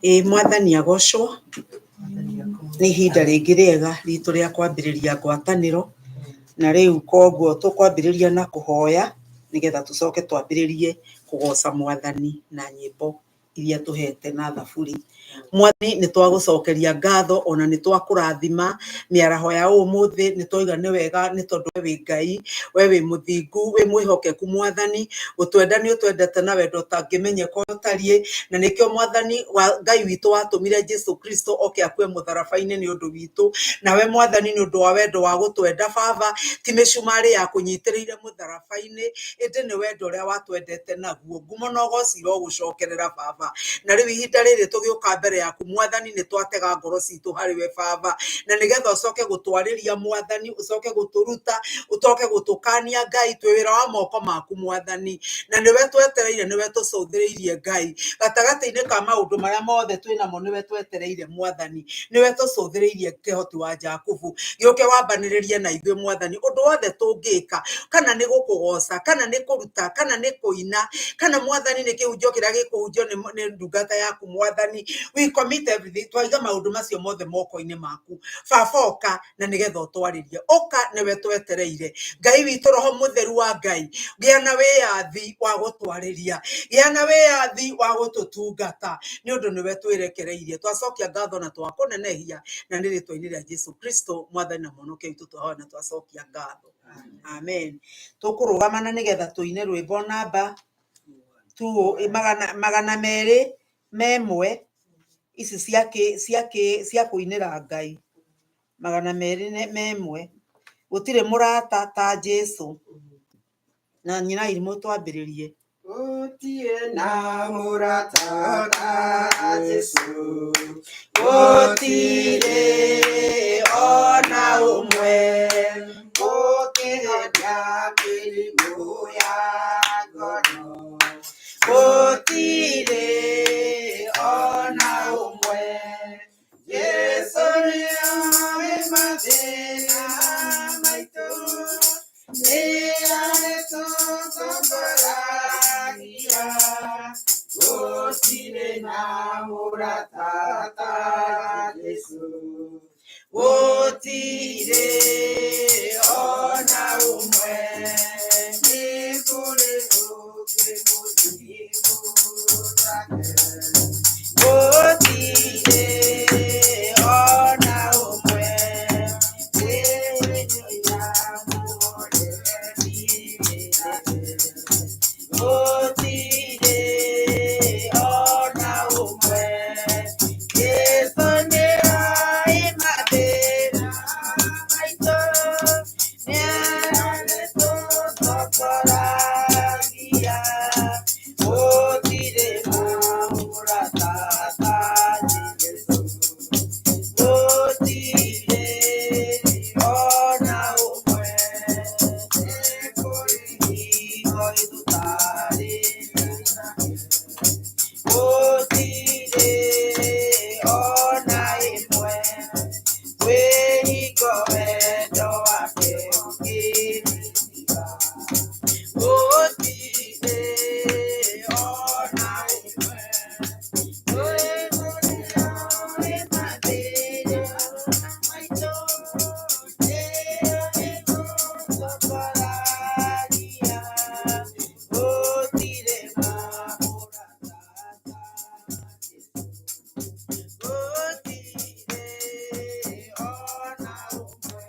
Mwathani agocwo nĩ ihinda rĩngĩ rĩega ritũ rĩa kwambĩrĩria ngwatanĩro, na rĩu koguo tũkwambĩrĩria na kũhoya nĩgetha tũcoke twambĩrĩrie kũgoca Mwathani na nyĩmbo iria tũhete na thaburi. Mwathani nĩ twagũcokeria ngatho ona nĩ twakũrathima mĩaraho ya ũmũthĩ, nĩ twoiga nĩ wega nĩ tondũ we wĩ Ngai, we wĩ mũthingu, wĩ mwĩhokeku Mwathani, gũtwenda nĩ ũtwendete na wendo ũtangĩmenyeka ũtariĩ, na nĩkĩo Mwathani wa Ngai witũ watũmire Jesũ Kristo oke akue mũtharabai-inĩ nĩ ũndũ witũ. Nawe Mwathani nĩ ũndũ wa wendo wa gũtwenda Baba, ti mĩcumarĩ ya kũnyitĩrĩire mũtharabai-inĩ, ĩndĩ nĩ wendo ũrĩa watwendete naguo. Ngumo na ũgooci irogũcokerera Baba, na rĩu ihinda rĩrĩ tũgĩũka mbere yaku Mwathani nĩ twatega ngoro citũ harĩ we Baba, na nĩgetha ũcoke gũtwarĩria Mwathani, ũcoke gũtũruta, ũcoke gũtũkania Ngai, twĩ wĩra wa moko maku Mwathani, na nĩwe twetereire, nĩwe tũcũthĩrĩirie Ngai, gatagatĩ-inĩ ka maũndũ marĩa mothe twĩnamo nĩwe twetereire Mwathani, nĩwe tũcũthĩrĩirie kĩhoti wa Jakubu, gĩũke wambanĩrĩrie na ithuĩ Mwathani, ũndũ wothe tũngĩka, kana nĩ gũkũgoca, kana nĩ kũruta, kana nĩ kũina, kana Mwathani nĩ kĩhunjio kĩrĩa gĩkũhunjio nĩ ndungata yaku Mwathani, we commit everything, twaiga maũndũ macio mothe moko-inĩ maku Baba, oka na nĩgetha ũtwarĩrie, ũka nĩwe twetereire. Ngai witũ Roho Mũtheru wa Ngai, gĩa na wĩyathi wa gũtwarĩria, gĩa na wĩyathi wa gũtũtungata, nĩ ũndũ nĩwe twĩrekereirie. Twacokia ngatho na twakũnenehia, na nĩ rĩtwa-inĩ rĩa Jesũ Kristo Mwathani na Mwonokia witũ twahoya na twacokia ngatho, amen. Tũkũrũgama na nĩgetha tũine rwĩmbo namba magana merĩ memwe, ici cia kũinĩra Ngai, magana merĩ memwe. Gũtirĩ mũrata ta Jesũ, na nyina irimũ twambĩrĩrie. Gũtirĩ na mũrata ta Jesũ, gũtirĩ ona ũmwe, gũkĩhonia mĩrimũ ya ngoro, gũtirĩ ona ũmwe. Jesũ nĩoĩ mathĩna maitũ, nĩarĩtũtongoragia, gũtirĩ na mũrata ta Jesũ, gũtirĩ ona ũmwe. Nĩ kũrĩ ũngĩ mũthiũ take, gũtirĩ ona ũmwe. Gũtirĩ ona ũmwe. Jesũ nĩoĩ mathĩna maitũ, nĩarĩtũtongoragia, gũtirĩ na mũrata ta Jesũ, gũtirĩ ona ũmwe. Nĩ kũrĩ higo ĩtũtarĩria, gũtirĩ ona ĩmwe. Wĩhingo wendo wake ũkĩrĩtiga, gũtirĩ ona ĩmwe. Jesũ nĩoĩ mathĩna maitũ, nĩarĩtũtongoragia, gũtirĩ na mũrata ta Jesũ, gũtirĩ ona ũmwe.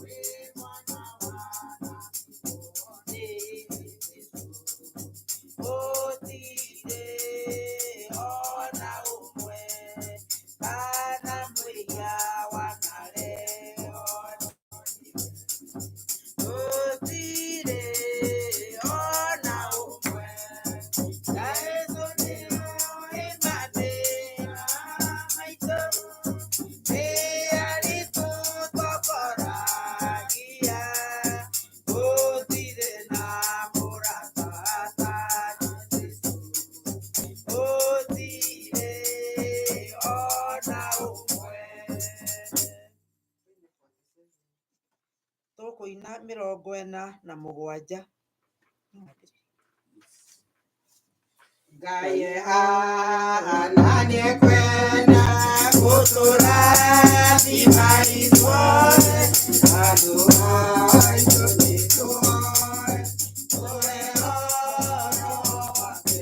Wĩ mwana wa Daudi wonire Jesũ, gũtirĩ ona ũmwe. Kana mũiya wa Ngareo gũtirĩ ona ũmwe. Jesũ nĩoĩ mathĩna maitũ, nĩarĩtũtongoragia, gũtirĩ na mũrata ta Jesũ, gũtirĩ ona ũmwe. Tũkũina 47. Gaye ananye kwena kutura timarizore aduai totitoai ore oroate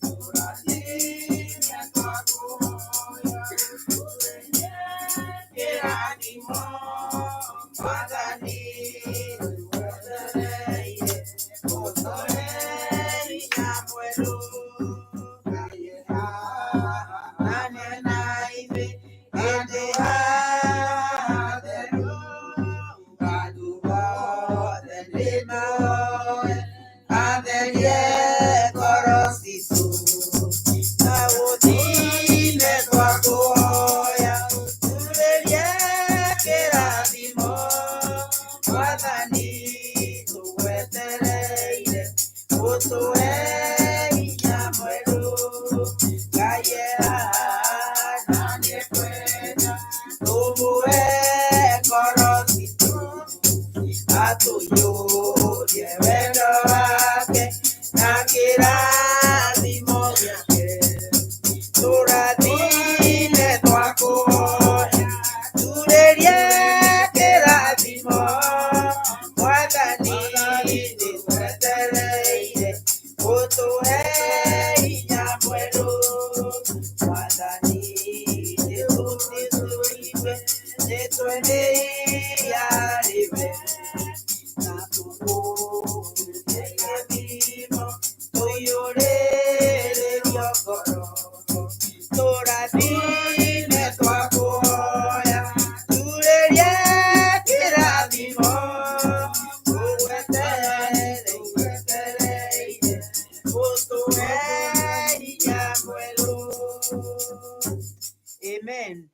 turatine kakuhoya turenye kiranimo madani tuwetereire kutore inyamuelu Amen.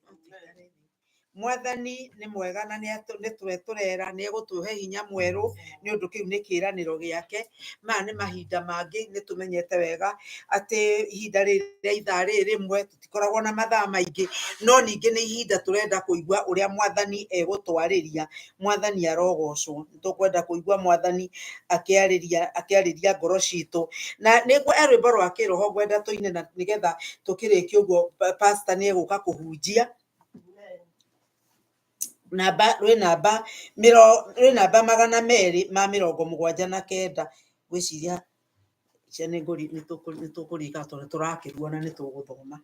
Mwathani nĩ mwega na nĩ tweturera nĩ egũtũhe hinya mwerũ nĩ ũndũ kĩu nĩ kĩĩranĩro gĩake. Maya nĩ mahinda mangĩ nĩ tũmenyete wega atĩ ihinda rĩrĩa ithaa rĩrĩ rĩmwe tũtikoragwo na mathaa maingĩ, no ningĩ nĩ ihinda tũrenda kũigua ũrĩa Mwathani egũtwarĩria. Mwathani arogocwo. Nĩ tũkwenda kũigua Mwathani akĩarĩria ngoro citũ. Na nĩ rwĩmbo rwa kĩroho ngwenda tũine na nĩgetha tũkĩrĩkia ũguo pastor nĩ egũka kũhunjia. Rwĩ namba 279 gwĩciria nĩ tũkũrika tondũ tũrakĩruona nĩ tũgũthoma.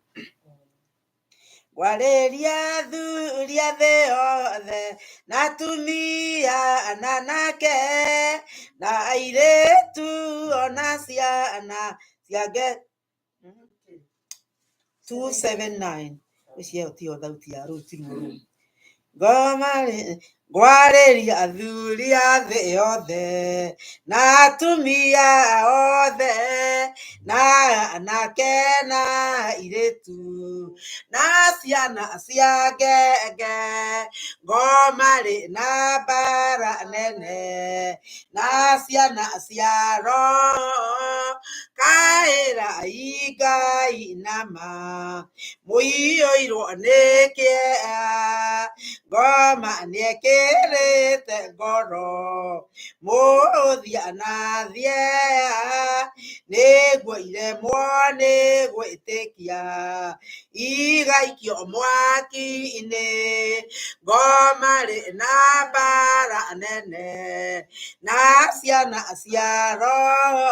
Gwarĩria athuri a thĩ yothe na atumia na anake na airĩtu ona ciana ciake 279 ĩcio tiyo thauti ya rũu tiruo rũu. Gwarĩria athuri a thĩ yothe na atumia othe na anake na airĩtu na ciana cia ngenge, ngomarĩ na mbara nene na ciana cia roho, kaĩra Ngai nama mũiyũirwo nĩ kĩeha, ngoma nĩekĩrĩte ngoro mũthia na thieha, nĩguo iremwo nĩ gwĩtĩkia igaikio mwaki-inĩ, ngomarĩ na mbara nene na ciana cia roho,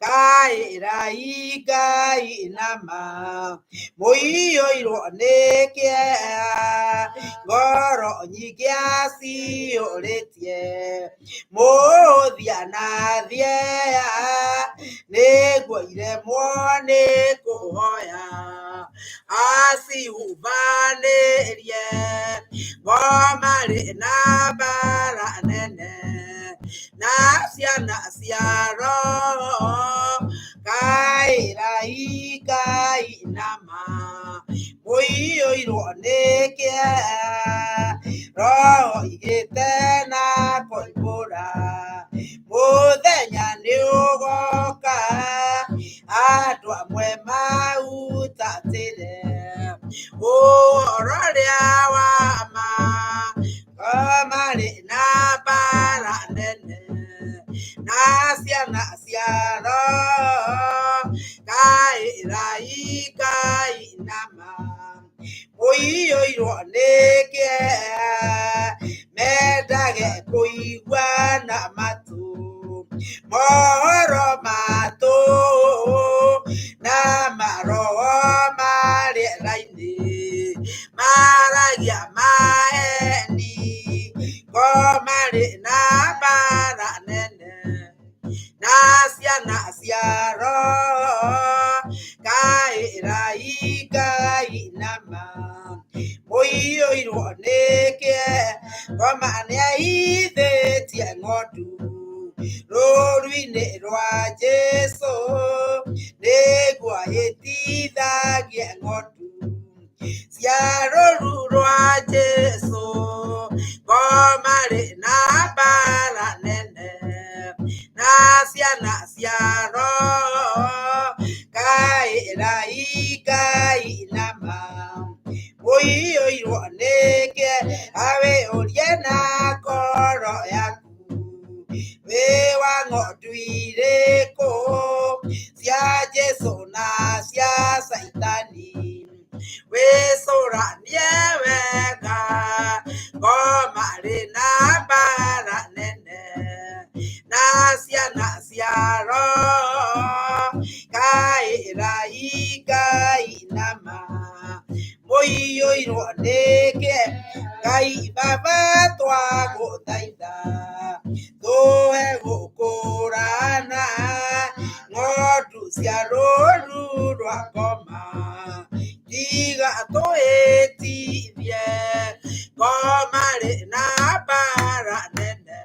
kaĩra Ngai nama mũiyũirwo nĩ kĩeha, ngoro nyingĩ aciyũrĩtie mũthia na thieha, nĩguo iremwo nĩ kũhoya acihubanĩrie, ngomarĩ na mbara nene na ciana cia roho, kaĩra Ngai nama mũiyũirwo nĩ kĩeha, roho igĩte na koimbũra, mũthenya nĩ ũgoka andũ amwe mahutatĩre ũhoro ũrĩa wa ma, ngomarĩ na mbara nene na ciana cia roho, gai nama Oyo ironeke medage kuigwana matu moro mato na maroho mari raini maragia maeni komari na bara nene nasia ro kai nama Oyo ironeke komane aithetie ng'ondu rũũru-inĩ rwa Jesũ nĩguo hĩtithagie ng'ondu cia rũũru rwa Jesũ ngomarĩ na mbara nene na ciana cia roho Ngai nama Oyo ironeke awe orie na ngoro yaku we wa ng'ondu irĩkũ cia Jesũ na cia Saitani wĩcũranie wega ngomarĩ na mbara nene na ciana cia roho Ngai nama Oyo ironeke Ngai baba twagũthaitha tũhe gũkũũrana ng'ondu cia rũũru rwa ngoma tiga tũhĩtithie ngomarĩ na mbara nene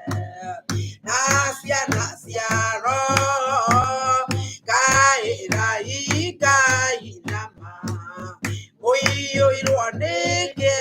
na ciana cia roho Ngai nama Oyo ironeke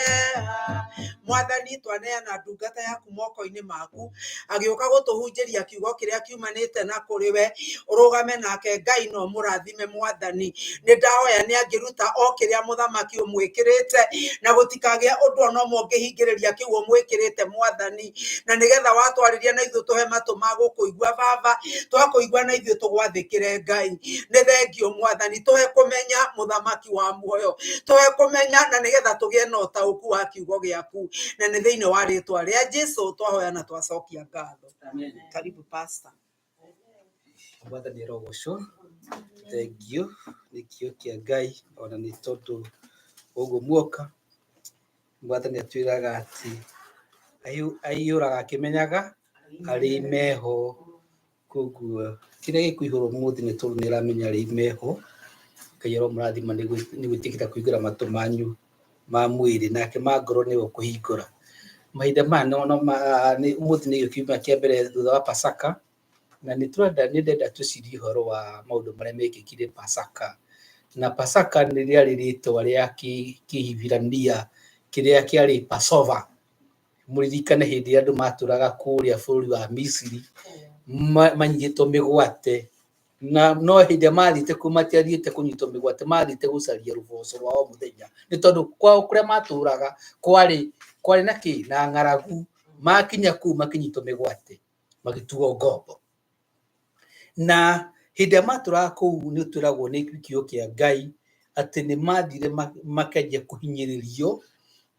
Mwathani twaneana ndungata yaku moko-inĩ maku agĩũka gũtũhunjĩria kiugo kĩrĩa kiumanĩte na kũrĩ we ũrũgame nake Ngai no mũrathime Mwathani nĩ ndahoya nĩ angĩruta o kĩrĩa mũthamaki ũmwĩkĩrĩte na gũtikagĩa ũndũ ona ũmwe ũngĩhingĩrĩria kĩu ũmwĩkĩrĩte Mwathani na nĩgetha watwarĩria na ithuĩ tũhe matũ ma gũkũigua baba twakũigua na ithuĩ tũgwathĩkĩre Ngai nĩ thengio Mwathani tũhe kũmenya mũthamaki wa muoyo tũhe kũmenya na nĩgetha tũgĩe na ũtaũku wa kiugo gĩaku na nĩ thĩinĩ wa rĩtwa rĩa Jesũ twahoya na twacokia ngatho. Karibu pastor. Mwathani arogocwo thengio nĩkĩo kĩa Ngai ona nĩ tondũ ũguo muoka Mwathani atwĩraga atĩ aiyũraga akĩmenyaga arĩ meho koguo kĩrĩa gĩkũihũra ũmũthĩ nĩ tondũ nĩramenya arĩ meho Ngai aromũrathima nĩ gwĩtĩkĩra kũhingũra matũ manyu ma mwĩrĩ nake ma ngoro nĩwe kũhingũra mahinda maya ũmũthĩ nĩ kiumia kĩa mbere thutha wa Pasaka na nĩndenda tũcirie ũhoro wa maũndũ marĩa mekĩkire Pasaka na Pasaka nĩ rĩarĩ rĩtwa rĩa Kĩhibirania kĩrĩa kĩarĩ Passover mũririkane hĩndĩ andũ matũraga kũrĩa bũrũri wa Misiri manyitĩtwo mĩgwate na no hĩndĩ mathĩte kũ matiathiĩte kũnyitwo mĩgwate mathĩte gũcaria rũboco rwa o mũthenya nĩ tondũ kwao kũrĩa matũraga kwarĩ na kĩ na ng'aragu makinya kũu makinyitwo mĩgwate magĩtuo ngombo na hĩndĩ matũraga kũu nĩ twĩragwo nĩ kiugo kĩa Ngai atĩ nĩ mathire makanjia kũhinyĩrĩrio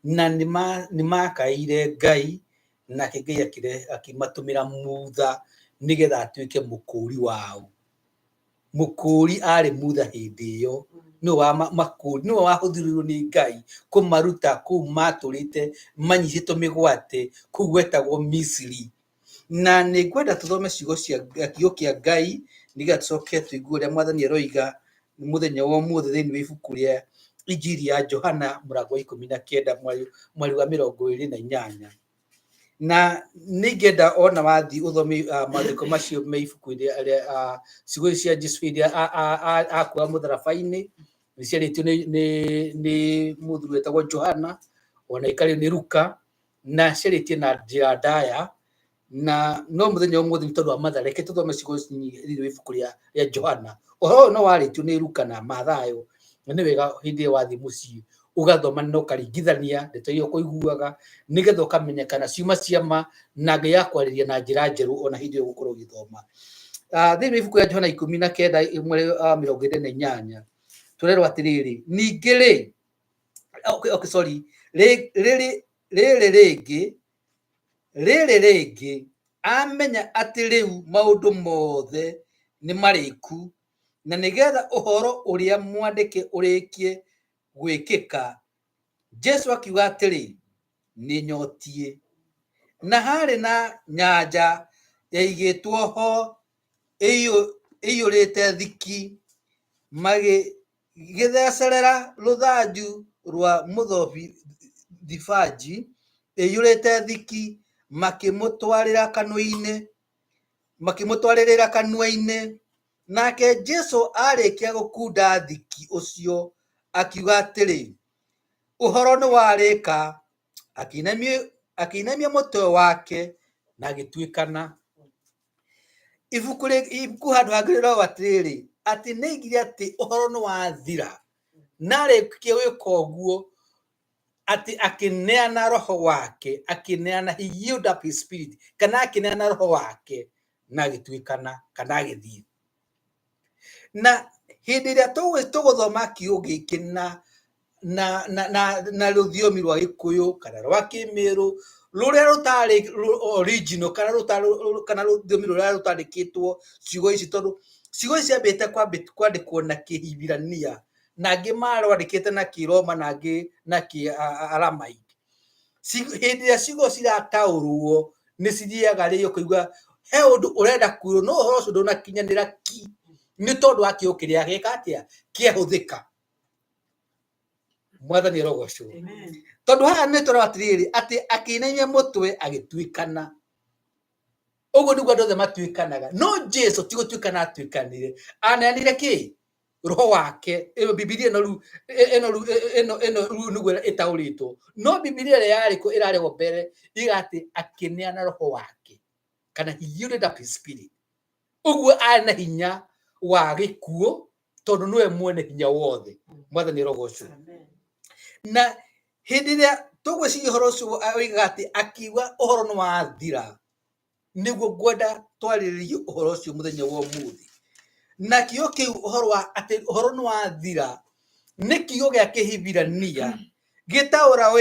na nĩ makaire Ngai nake Ngai akimatũmĩra mutha nĩgetha atuĩke mũkũũri wao mũkũũri arĩ mutha hĩndĩ ĩyo nĩwe wahũthĩrirwo nĩ Ngai kũmaruta kũu matũrĩte manyitĩtwo mĩgwate kũu gwetagwo Misiri na nĩ ngwenda tũthome ciugo cia kiugo kĩa Ngai nĩgetha tũcoke tũigue ũrĩa Mwathani aroiga mũthenya wa ũmũthĩ thĩinĩ wa ibuku rĩa Injiri ya Johana mũrango wa 19 mweri wa 28 na nĩngenda ona wathi ũthome maandĩko macio me ibuku-inĩ rĩa ciugo cia Jesũ iria akuua mũtharaba-inĩ nĩciarĩtio nĩ mũthuri wetagwo Johana ona ikarĩo nĩ Luka na ciarĩtie na njĩra ndaya na no mũthenya ũmũthĩ nĩ tondũ wa mathaa reke tũthome ciugo thĩinĩ wa ibuku rĩa Johana ũhoro no warĩtio nĩ Luka na Mathayo na nĩ wega hĩndĩ ĩyo wathi mũciĩ ugathoma na ũkaringithania ndeto iria ũkũiguaga nĩgetha ũkamenya kana ciuma ciama na Ngai yakwarĩria na njĩra njerũ ona hĩndĩ ĩyo ũgũkorwo ũgĩthoma thĩinĩ wa ibuku rĩa Johana 19:28 tũrerwo atĩrĩrĩ, ningĩ rĩ, rĩrĩ rĩngĩ amenya atĩ rĩu maũndũ mothe nĩ marĩku, na nĩgetha ũhoro ũrĩa mwandĩke ũrĩkie gwĩkĩka. Jesu akiuga atĩrĩ, nĩnyotiĩ. Na harĩ na nyanja yaigĩtwo ho ĩiyũrĩte thiki, magĩgĩthecerera rũthanju rwa mũthobithi ĩiyũrĩte thiki, makĩmũtwarĩrĩra kanua-inĩ. Nake Jesu arĩkia gũkunda thiki ũcio, akiuga atĩrĩ, ũhoro nĩ warĩka. Akĩinamia mũtwe wake na agĩtuĩkana. Ibuku handũ hangĩ rĩrauga atĩrĩrĩ, atĩ nĩ aigire atĩ ũhoro nĩ wathira, na arĩkia gwĩka ũguo, atĩ akĩneana roho wake, akĩneana, he yielded up his spirit, kana akĩneana roho wake na agĩtuĩkana, kana agĩthiĩ. Na hĩndĩ ĩrĩa tũgũthoma kiugo gĩkĩ na rũthiomi rwa Gĩkũyũ kana rwa Kĩmĩrũ, rũrĩa rũtarĩ original, kana rũthiomi rũrĩa rũtandĩkĩtwo ciugo ici, tondũ ciugo ici ciambĩte kwandĩkwo na Kĩhibirania, na angĩ marwandĩkĩte na Kĩroma, na angĩ na Kĩaramaiki. Hĩndĩ ĩrĩa ciugo cirataũrwo nĩ cithiaga rĩo kũigua he ũndũ ũrenda kwĩrwo, no ũhoro ũcio ndũnakinyanĩra ki, nĩ tondũ wa kiugo kĩrĩa gĩka atĩa kĩahũthĩka. Mwathani arogocwo. Tondũ haha nĩ tũrona atĩrĩrĩ, atĩ akĩinamia mũtwe agĩtuĩkana. Ũguo nĩguo andũ othe matuĩkanaga, no Jesu ti gũtuĩkana atuĩkanire, aneanire kĩ? Roho wake. Bibilia ĩno nĩguo ĩtaũrĩtwo, no Bibilia ĩrĩa yarĩ kuo ĩrarĩ ho mbere iga atĩ akĩneana roho wake, kana he yielded up his spirit. Ũguo arĩ na hinya wa gĩkuũ, tondũ nĩwe mwene hinya wothe. Mwathani arogocwo. Na hĩndĩ ĩrĩa tũgwĩciria ũhoro ũcio oigaga atĩ akiuga ũhoro nĩ wathira, nĩguo ngwenda twarĩrĩrie ũhoro ũcio mũthenya wa ũmũthĩ. Na kiugo kĩu ũhoro nĩ wathira nĩ kiugo gĩa Kĩhibirania gĩtaũra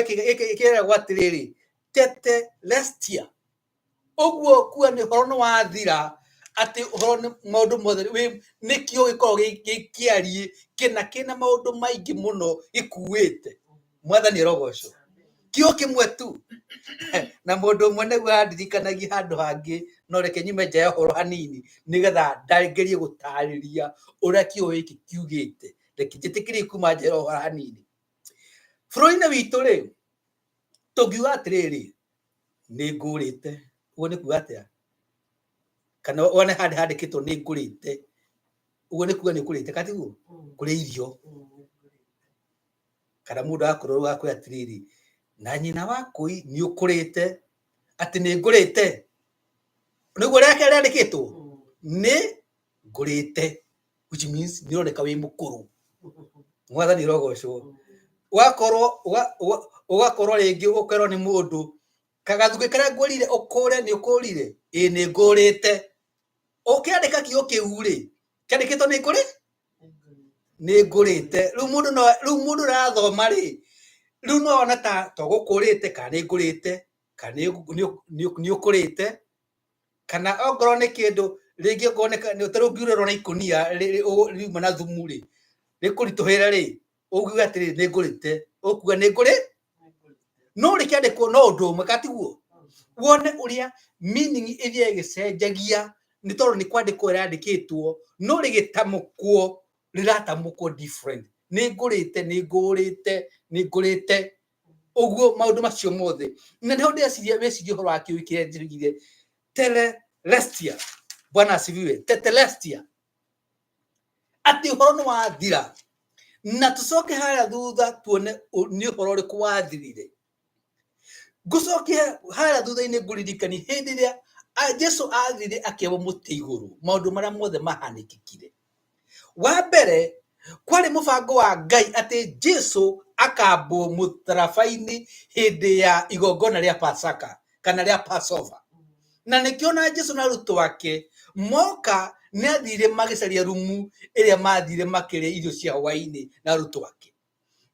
kĩragwo atĩrĩrĩ, tetelestia. Ũguo kuga nĩ ũhoro nĩ wathira, atĩ ũhoro nĩ maũndũ mothe, nĩ kiugo gĩkoragwo gĩkĩarie kĩna maũndũ maingĩ mũno gĩkuĩte. Mwathani arogocwo. Kiugo kĩmwe tu. Na mũndũ ũmwe nĩguo andirikanagia handũ hangĩ, no reke nyume nja ya ũhoro hanini nĩgetha ngerie gũtarĩria ũrĩa kiugo gĩkĩ kiugĩte. Reke njĩtĩkĩrie kuma nja ya ũhoro hanini. Bũrũri-inĩ witũ rĩ, tũngiuga atĩrĩrĩ, nĩ ngũrĩte. Ũguo nĩ kuga atĩa? Kana wone handũ handĩkĩtwo nĩ ngũrĩte, ũguo nĩ kuga nĩ ũkũrĩte katiguo kũrĩa irio. Kana mũndũ akorwo akwĩra atĩrĩrĩ, na nyina wakũi nĩ ũkũrĩte, atĩ nĩ ngũrĩte. Nĩguo rĩake rĩandĩkĩtwo, nĩ ngũrĩte, which means nĩ ũroneka wĩ mũkũrũ. Mwathani arogocwo. Ũgakorwo rĩngĩ ũkerwo nĩ mũndũ, kagathuke karĩa ngũrire ũkũre, nĩ ũkũrire, ĩ nĩ ngũrĩte. Ũkĩandĩka kiugo kĩu rĩ, kĩandĩkĩtwo nĩ nĩ ngũrĩte. Rĩu mũndũ ũrathoma rĩ, rĩu no ona ta gũkũrĩte, kana nĩ ngũrĩte, kana nĩ ũkũrĩte, kana ongorwo nĩ kĩndũ rĩngĩ ũkoneka nĩ ũtarũngiurĩrwo na ikũnia riuma na thumu rĩ, rĩkũritũhĩra rĩ, ũngiuga atĩrĩrĩ nĩ ngũrĩte, ũkuga nĩ ngũrĩ, no rĩkĩandĩkwo no ũndũ ũmwe katiguo. Wone ũrĩa meaning ĩthiĩ ĩgĩcenjagia, nĩ tondũ nĩ kwandĩkwo rĩandĩkĩtwo, no rĩratamũkwo different. Nĩ ngũrĩte, nĩ ngũrĩte, nĩ ngũrĩte. Ũguo maũndũ macio mothe. Na nĩho ndĩreciria ũhoro wa kiugo kĩrĩa njugire, telestia. Bwana asifiwe. Tetelestia. Atĩ ũhoro nĩ wathira. Na tũcoke harĩa thutha tuone nĩ ũhoro ũrĩkũ wathirire. Ngũcokia harĩa thutha-inĩ ngũririkanie hĩndĩ ĩrĩa Jesu athire akĩoywo mũtĩ igũrũ, maũndũ marĩa mothe mahanĩkĩkire. Wa mbere, kwarĩ mũbango wa Ngai atĩ Jesu akambwo mũtharaba-inĩ hĩndĩ ya igongona rĩa Pasaka kana rĩa Passover. Na nĩkĩo na Jesu na arutwo ake moka nĩ athire magĩcaria rumu ĩrĩa mathire makĩrĩa irio cia hwaĩ-inĩ na arutwo ake,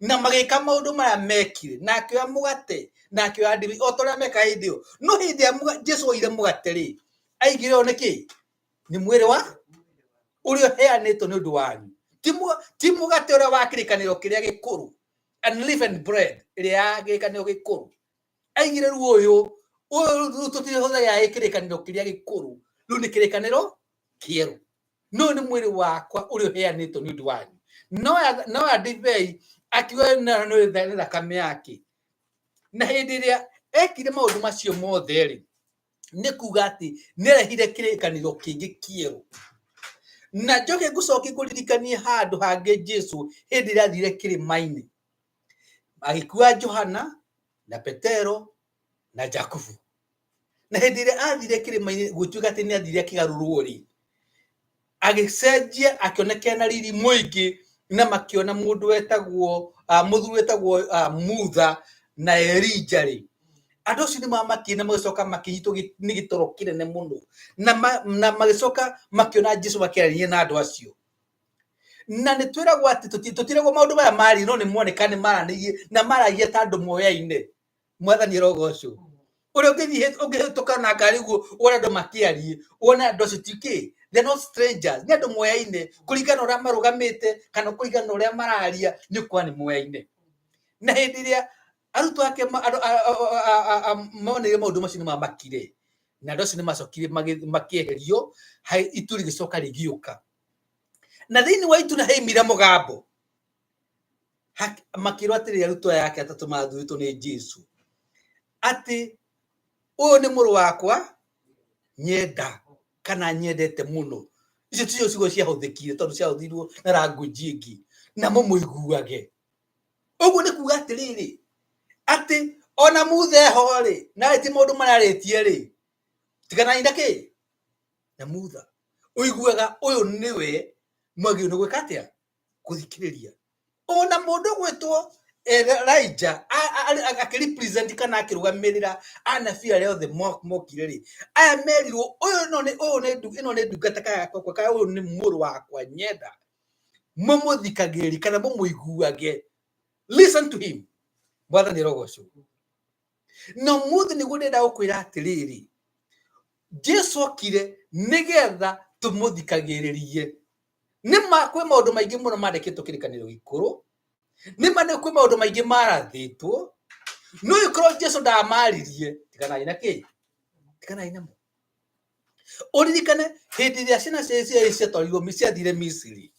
na magĩka maũndũ marĩa mekire, na akĩoya mũgate na akĩoya ndibei o ta ũrĩa mekaga hĩndĩ ĩyo. No hĩndĩ ĩrĩa Jesũ oire mũgate rĩ, aigire ũũ nĩkĩ? Nĩ mwĩrĩ wa ũrĩa ũheanĩtwo nĩ ũndũ wanyu, ti mũgate ũrĩa wa kĩrĩkanĩro kĩrĩa gĩkũrũ, unleavened bread ĩrĩa ya kĩrĩkanĩro gĩkũrũ. Aigire rĩu ũyũ tũtihũthagĩra kĩrĩkanĩro kĩrĩa gĩkũrũ, rĩu nĩ kĩrĩkanĩro kĩerũ. No nĩ mwĩrĩ wakwa ũrĩa ũheanĩtwo nĩ ũndũ wanyu. No ya ndibei akiuga nĩ thakame yake. Na hĩndĩ ĩrĩa ekire maũndũ macio mothe rĩ, nĩ kuga atĩ nĩ arehire kĩrĩkanĩro kĩngĩ kĩerũ. Na njoke ngũcokie ngũririkanie handũ hangĩ Jesũ hĩndĩ ĩrĩa athire kĩrĩma-inĩ, agĩkua Johana na Petero na Jakubu. Na hĩndĩ ĩrĩa athire kĩrĩma-inĩ gũtuĩka atĩ nĩ athire akĩgarũrwo rĩ, agĩcenjia akĩoneka na riri mũingĩ, na makĩona mũndũ wetagwo mũthuri wetagwo Mutha na Elija rĩ. Andũ acio nĩ mamakire na magĩcoka makĩnyitwo nĩ gĩtoro kĩnene mũno, na magĩcoka makĩona Jesũ makĩaranĩria na andũ acio. Na nĩ twĩragwo atĩ tũtiragwo maũndũ maya marĩ, no nĩ moneka nĩ maranĩirie na maragia ta andũ moyaine. Mwathani arogocwo. Ũrĩa ũngĩhĩtũka na ngari ũguo wona andũ makĩarie, wona andũ acio tikĩ, they're not strangers, nĩ andũ moyaine kũringana ũrĩa marũgamĩte kana kũringana ũrĩa mararia, nĩ ũkuona nĩ moyaine. Na hĩndĩ ĩrĩa arutwo ake monire maũndũ macio nĩ mamakire, na andũ acio nĩ macokire makĩeherio, itu rĩgĩcoka rĩgĩũka. Na thĩinĩ wa itu na haimire mũgambo, makĩrwo atĩrĩrĩ arutwo yake atatũ mathurĩtwo nĩ Jesũ, atĩ ũyũ nĩ mũrũ wakwa nyenda kana nyendete mũno. Icio ticio ciugo ciahũthĩkire, tondũ ciahũthirwo na language ĩngĩ, na mũmũiguage. Ũguo nĩ kuga atĩrĩrĩ, atĩ ona Mutha ho rĩ, na ti maũndũ mararĩtie rĩ, tiganai na kĩ? Na Mutha ũiguaga ũyũ nĩwe mwagĩrĩirwo nĩ gwĩka atĩa? Gũthikĩrĩria. Ona mũndũ gwĩtwo Elijah akĩrepresent kana akĩrũgamĩrĩra anabii arĩa othe mokire rĩ, aya merirwo ĩno nĩ ndungata yakwa kana ũyũ nĩ mũrũ wakwa nyenda, mũmũthikagĩrĩria kana mũmũiguage. Listen to him. Mwathani arogocwo. Na mũthĩ nĩguo ndĩrenda gũkwĩra atĩrĩrĩ, Jesũ okire nĩgetha tũmũthikagĩrĩrie. Nĩma kwĩ maũndũ maingĩ mũno mandĩkĩtwo kĩrĩkanĩro gĩkũrũ, nĩma kwĩ maũndũ maingĩ marathĩtwo, no gĩkorwo Jesũ ndamaririe, tiganai na kĩ? Tiganai namo. Ũririkane hĩndĩ ĩrĩa ciana cia ciatwarirwo ciathire Misiri,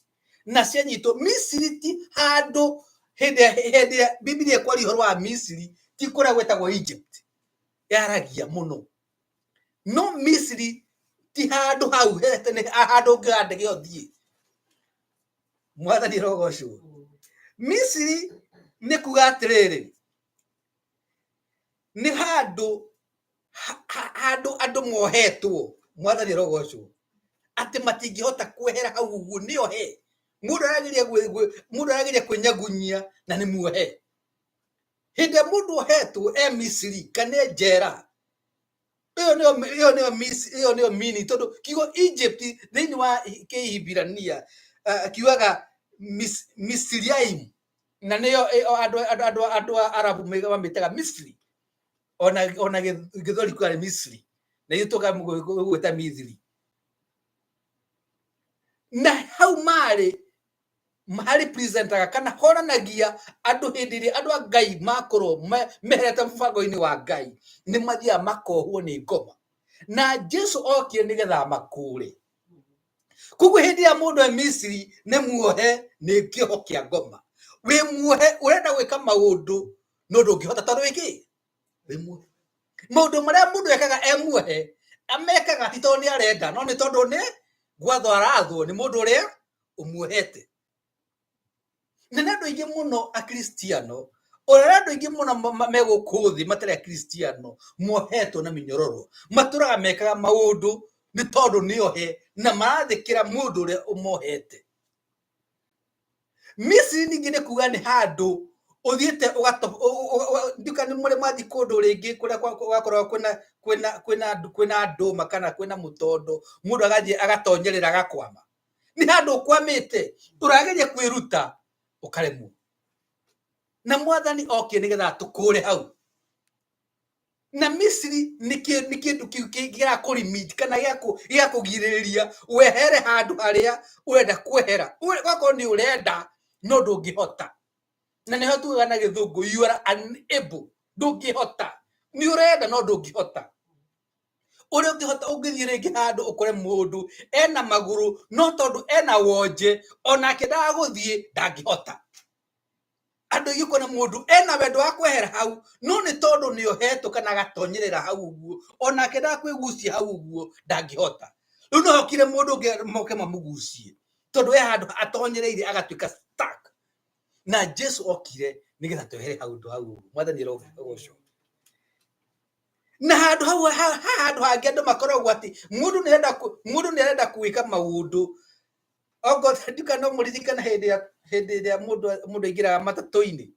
na cianyitwo Misiri ti handũ. Hĩndĩ ĩrĩa Biblia ĩkwaria ũhoro wa Misiri, ti kũrĩa gwĩtagwo Egypt, yaragia mũno. No Misiri ti handũ hau nĩ handũ ũngĩoya ndege ũthiĩ. Mwathani arogocwo. Misiri nĩ kuga atĩrĩrĩ, nĩ handũ andũ mohetwo. Mwathani arogocwo. Atĩ matingĩhota kwehera hau ũguo, nĩohe. Mũndũ arageria kwĩnyagunyia na nĩ muohe. Hĩndĩ ĩrĩa mũndũ ohetwo Misiri kana njera, ĩyo nĩyo meaning, tondũ kiugo Egypt thĩinĩ wa Kĩhibirania kiugaga Misriaim, na nĩyo andũ a Arabu mamĩtaga Misri, ona gĩthweri kwarĩ Misri, na itũka gwĩta Misri. Na hau representaga kana honanagia andũ hĩndĩ ĩrĩa andũ a Ngai makorwo meherete mũbango-inĩ wa Ngai, nĩ mathiaga makohwo nĩ ngoma. Na Jesũ okire nĩgetha makũre. Koguo hĩndĩ ya mũndũ Misiri nĩ muohe nĩ kĩoho kĩa ngoma. Wĩ muohe ũrenda gwĩka maũndũ no ndũngĩhota tondũ wĩkĩ? Wĩ muohe. Maũndũ marĩa mũndũ ekaga muohe, amekaga ti tondũ nĩ arenda, no nĩ tondũ nĩ gwathwo arathwo nĩ mũndũ ũrĩa ũmuohete. Na nĩ andũ aingĩ mũno akristiano, ũrĩa andũ aingĩ mũno megũkũ thĩ matarĩ akristiano, muohetwo na mĩnyororo. Matũraga mekaga maũndũ nĩ tondũ nĩohe na marathĩkĩra mũndũ ũrĩa ũmohete. Misiri ningĩ nĩ kuga nĩ handũ uthiete nduka ni muri mathi kundu ringi kuria gwakorwo kwina nduma kana kwina mutondo mundu agathie agatonyerera agakwama ni handu ukwamite turageria kwiruta ukaremwo na mwathani okie nigetha tukure hau na Misiri ni kindu gia kulimit kana gia kugiriria wehere handu haria urenda kwehera gwako ni urenda no ndungihota na niho tuga na githungu you are unable ndungihota ni urenda no ndungihota uri ungihota ungithie ringi handu ukore mundu ena maguru no tondu ena wonje onake ndaguthie ndangihota andu yuko na mundu ena wendo wa kwehera hau no ni tondu ni ohetwo kana gatonyerera hau uguo onake ndakwigucia hau uguo ndangihota riu no hokire mundu moke mamugucie tondu we handu atonyereire agatuika stuck na Jesu okire nigetha twehere hau hau mwathani rogoco na handu hau handu hangi andu makoragwo ati mundu ni arenda kuika maundu ogo ndika no muririkana hindi ya mundu ingiraga matatu-ini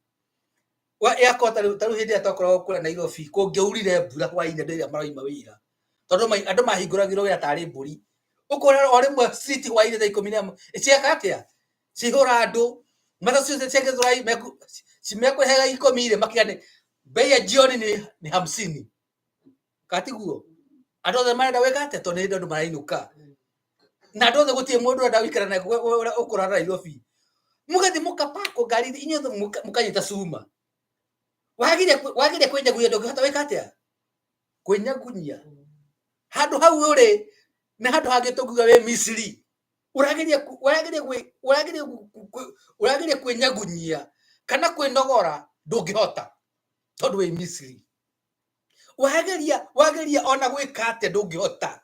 wa yakota taru hindi atokorwo kura Nairobi kungiurire mbura hwaine ndiria maraima wira tondu andu mahinguragirwo wira tari mburi ukora o rimwe street hwaine thaa 11 ciaka atia cihura andu matatu ciake zurai cimekwehega 10 makigane bei ya jioni ni 50 katiguo andu othe marenda wika atia tondu ndi andu marainuka na andu othe gutie mundu arenda wikara na ukura Nairobi mugathi mukapako ngari inyothe mukanyita cuma wagire kwenyagunya ndungihota wika atia kwenyagunya handu hau uri na handu hangi tunguga we Misiri uragire kwenyagunyia kana kwinogora ndungihota tondu we Misiri wageria ona gwika atia ndungihota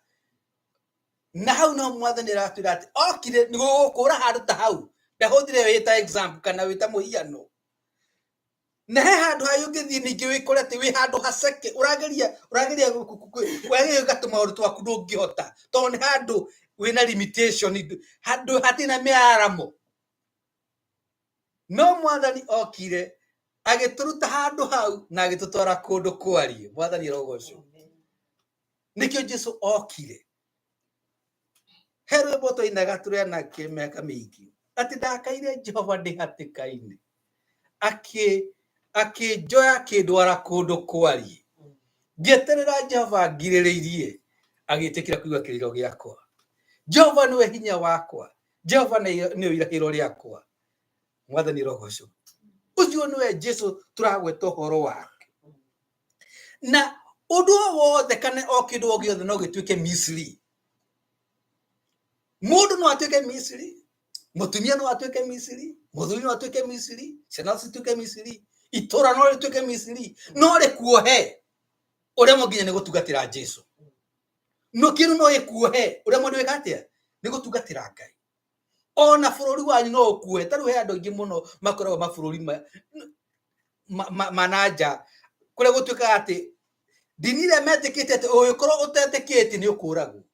na hau no mwathani ratwira ati okire ni gukura handu ta hau ndahuthire wita example kana wita muhiano na he handu hayo ngithii ningi wikore ati wi handu haceke urageria gatuma maundu twaku ndungihota tondu ni handu wina limitation handu hatina miaramo no mwathani okire agituruta handu hau na agitutwara kundu kwarie mwathani rogoco nikio Jesu okire herwe boto inaga turena kemeka mingi ati ndakaire Jehova ndi hatikaine joya kidwara kundu kwarie ngieterera Jehova ngiririirie agitikira kuiga kiriro giakwa Jehova niwe hinya wakwa Jehova niwe irahiro riakwa mwathani rogoco ucio niwe Jesu turagweta horo wake na undu wothe kana o kindu o giothe no gituike Misiri mundu no atuike Misiri mutumia no atuike Misiri muthuri no atuike Misiri ciana cituike Misiri itura no rituike Misiri no rikuohe uria mo nginya ni gutungatira Jesu no kindu no ikuohe uria mo ndwika atia ni gutungatira Ngai ona bururi wanyu no ukuohe taru he andu ingi muno makoragwo mabururi manaja kuria gutuika ati dinire metikite ati ugikorwo utetikite ni ukuragwo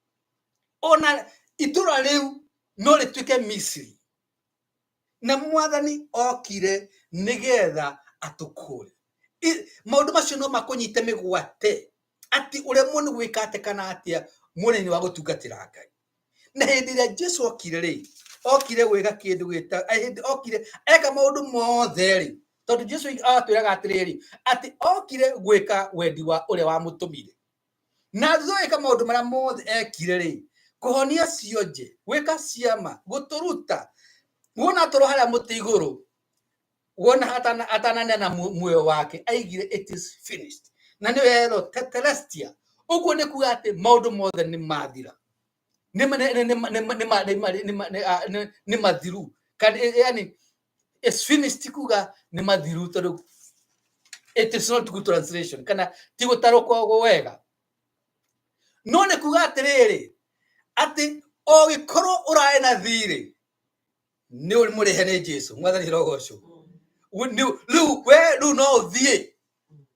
ona itura riu no rituike Misiri na mwathani okire nigetha atukure maundu macio no makunyite migwate ati uria muni gwika ate kana atia munini wa gutungatira Ngai na hindi ria Jesu okire ri okire gwika kindu gita okire eka maundu mothe ri tondu Jesu atwiraga atiriri ati okire gwika wendi wa uria wa mutumire na zoika maundu maria mothe ekire ri kuhonia cionje gwika ciama guturuta wona toro haria muti iguru wona atanania na muoyo wake aigire it is finished na niwe hero tetelestia uguo ni kuga ati maundu mothe ni mathira ni mathiru yani it's finished kuga ni mathiru tondu it is not good translation kana ti gutarukwo wega no ni kuga atiriri ati o gikorwo urae na thiri ni uri murihe ni Jesu mwathani rogoco riu no uthie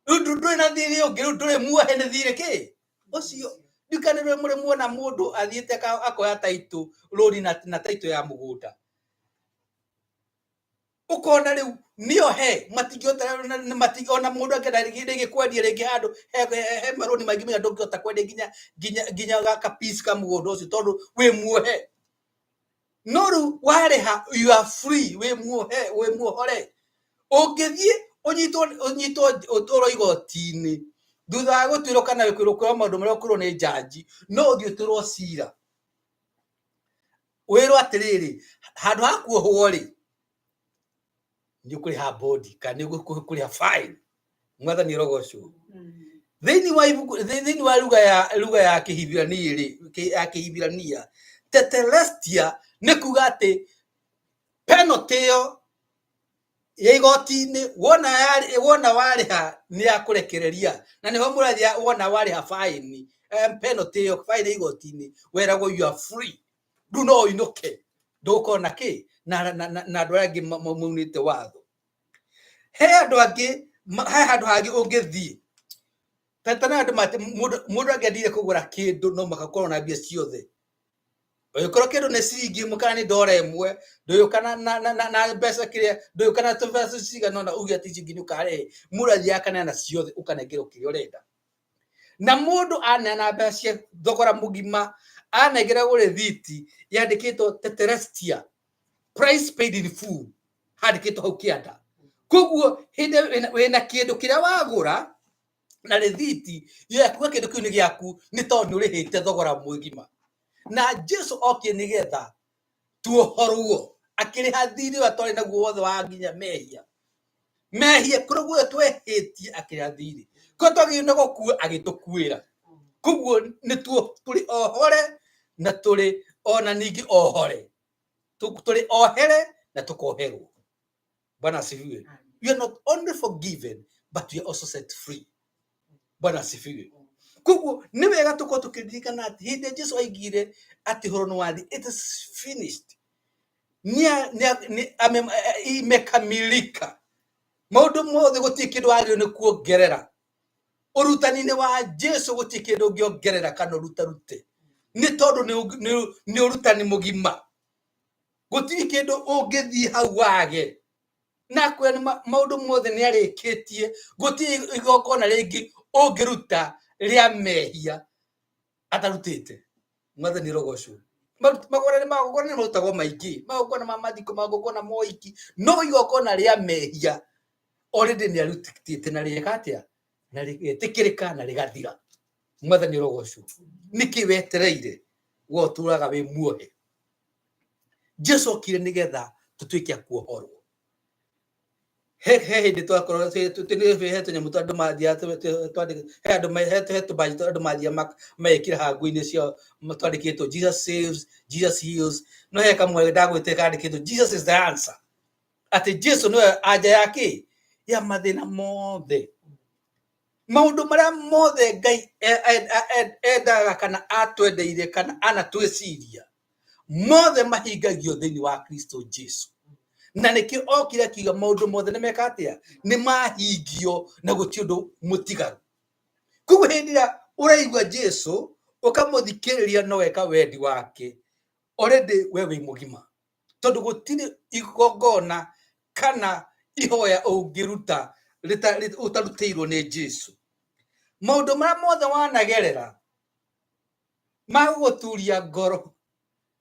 nduri na thiri ungi riu nduri muohe ni thiri ki ucio ndikanirwe muri muona mundu athiite akoya taitu rori na taitu ya mugunda ukona riu nio he matingiota matigona mundu angenda rigi kwendia rigi handu he maroni maingi menya ndungiota kwendia ginya gaka piece ka mugondo ucio tondu wi muohe no riu wareha you are free wi muohore ungithie unyitwo utoro igoti-ini thutha wa gutwirwo kana wikwirwo maundu maria ukwirwo ni jaji no uthie uturwo cira wirwo atiriri handu ha kuohwo ri ni kuriha bodi kana ni kuriha fine mwathani rogocwo thiini wa lugha ya Kihibirania tetelestia ni kuga ati penalty yo ya igoti-ini wona wariha ni ya kurekereria na niho murathia wona wariha fine penalty yo fine igoti-ini weragwo you are free do no inoke ndukona ki na andu angi maunite watho he andu angi handu hangi ungithie tatana andu mate mundu angiendire kugura kindu no makakorwo na mbia ciothe ugikorwo kindu ni ciringi mukana ni ndora imwe nduyukana na mbeca kiria nduyukana tubeca cigana na ugia ati ciringi ni ukare murathi akana na ciothe ukanengerwo kiria urenda na mundu anena mbeca thogora mugima anegera gure thiti yandikitwo tetelestia price paid in full handikitwo hau kianda koguo hinde wena kindu kiria wagura na rethiti yakuga kindu kiu ni giaku ni tondu urihite thogora mugima na Jesu okie nigetha tuohorwo akiriha thiri wa twari naguo wothe wa nginya mehia kuruguo twehitie akiriha thiri ko twagire no gukua agitukuira koguo ni turi ohore na turi ona ningi ohore turi ohere na tukoherwo. Bwana asifiwe. You are not only forgiven but you are also set free. Bwana asifiwe. Koguo ni wega tuko tukiririkana ati hindi Jesu aigire ati horo no wathi it is finished imekamilika maundu mothe gutie kindu ario ni kuongerera urutani-ini wa Jesu gutie kindu ngiongerera kana rutarute ni tondu ni urutani mugima gutie kindu ungithie hau wage na kwena maundu mothe ni arikitie gutie igongona ringi ungiruta ria mehia atarutite mwathani rogocwo magora ni marutagwo maingi magokona ma mathiko magokona moiki no igokona ria mehia already ni arutite na riekatia na rigetikirika na rigathira mwathani rogocwo niki wetereire wo turaga wi muohe Jesu okire nigetha tutuike akuohorwo he hindi twakorwo tutinihete nyamu twandu mathia he andu mathia mekira hangu-ini cio twandikitwo Jesus saves, Jesus heals no he kamwe ndagwite kandikitwo Jesus is the answer ati Jesu no anja yake ya mathina mothe maundu maria mothe Ngai endaga kana atwendeire kana anatwiciria mothe mahingagio thiini wa Kristo Jesu na nikio okire kiga maundu mothe ni mekatia ni mahingio na guti undu mutigaru kugu hindira uraigwa Jesu ukamuthikiriria no weka wendi wake already wewe mugima tondu gutiri igongona kana ihoya ungiruta utarutirwo ni Jesu maundu maria mothe wanagerera maguturia ngoro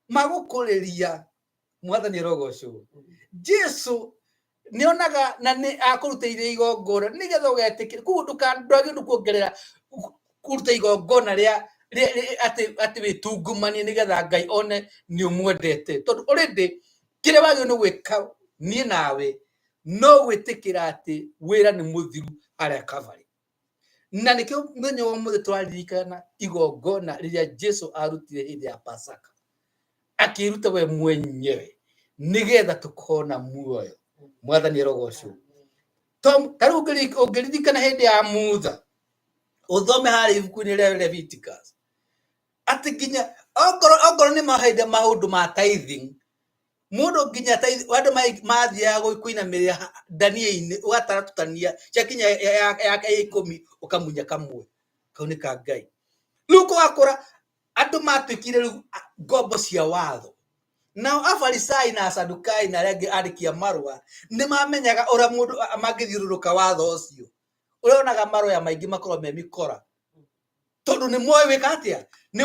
magukuriria mwathani rogocwo Jesu nionaga na ni akuruteire igongona nigetha ugetikire kugu ndugagirwo kuongerera kuruta igongona ria ati witungumanie nigetha Ngai one ni umwendete tondu already kire wagirwo ni gwika nie nawe no gwitikira ati wira ni muthiru aria Calvary na nikio muthenya wa muthe twaririkana igongona riria Jesu arutire hindi ya Pasaka akiruta we mwenyewe nigetha tukona muoyo mwathani rogocwo tom taru ungiririkana hindi ya mutha uthome hari ibuku-ini ria Leviticus ati nginya ongoro ni mahinde maundu ma tithing mundu nginya andu mathiaga kuinamirira ndania-ini ugataratutania ciakinya ya 10 ukamunya kamwe kau ni ka Ngai riu gwakora andu matwikire riu ngombo cia watho Now Afarisai na Asadukai na arĩa andĩki a marũa nĩ mamenyaga ũrĩa mũndũ mangĩthiũrũrũka watho ũcio. Ũrĩonaga marũa maingĩ makorwo me mĩkora. Tondũ nĩ moĩ wĩka atĩa, nĩ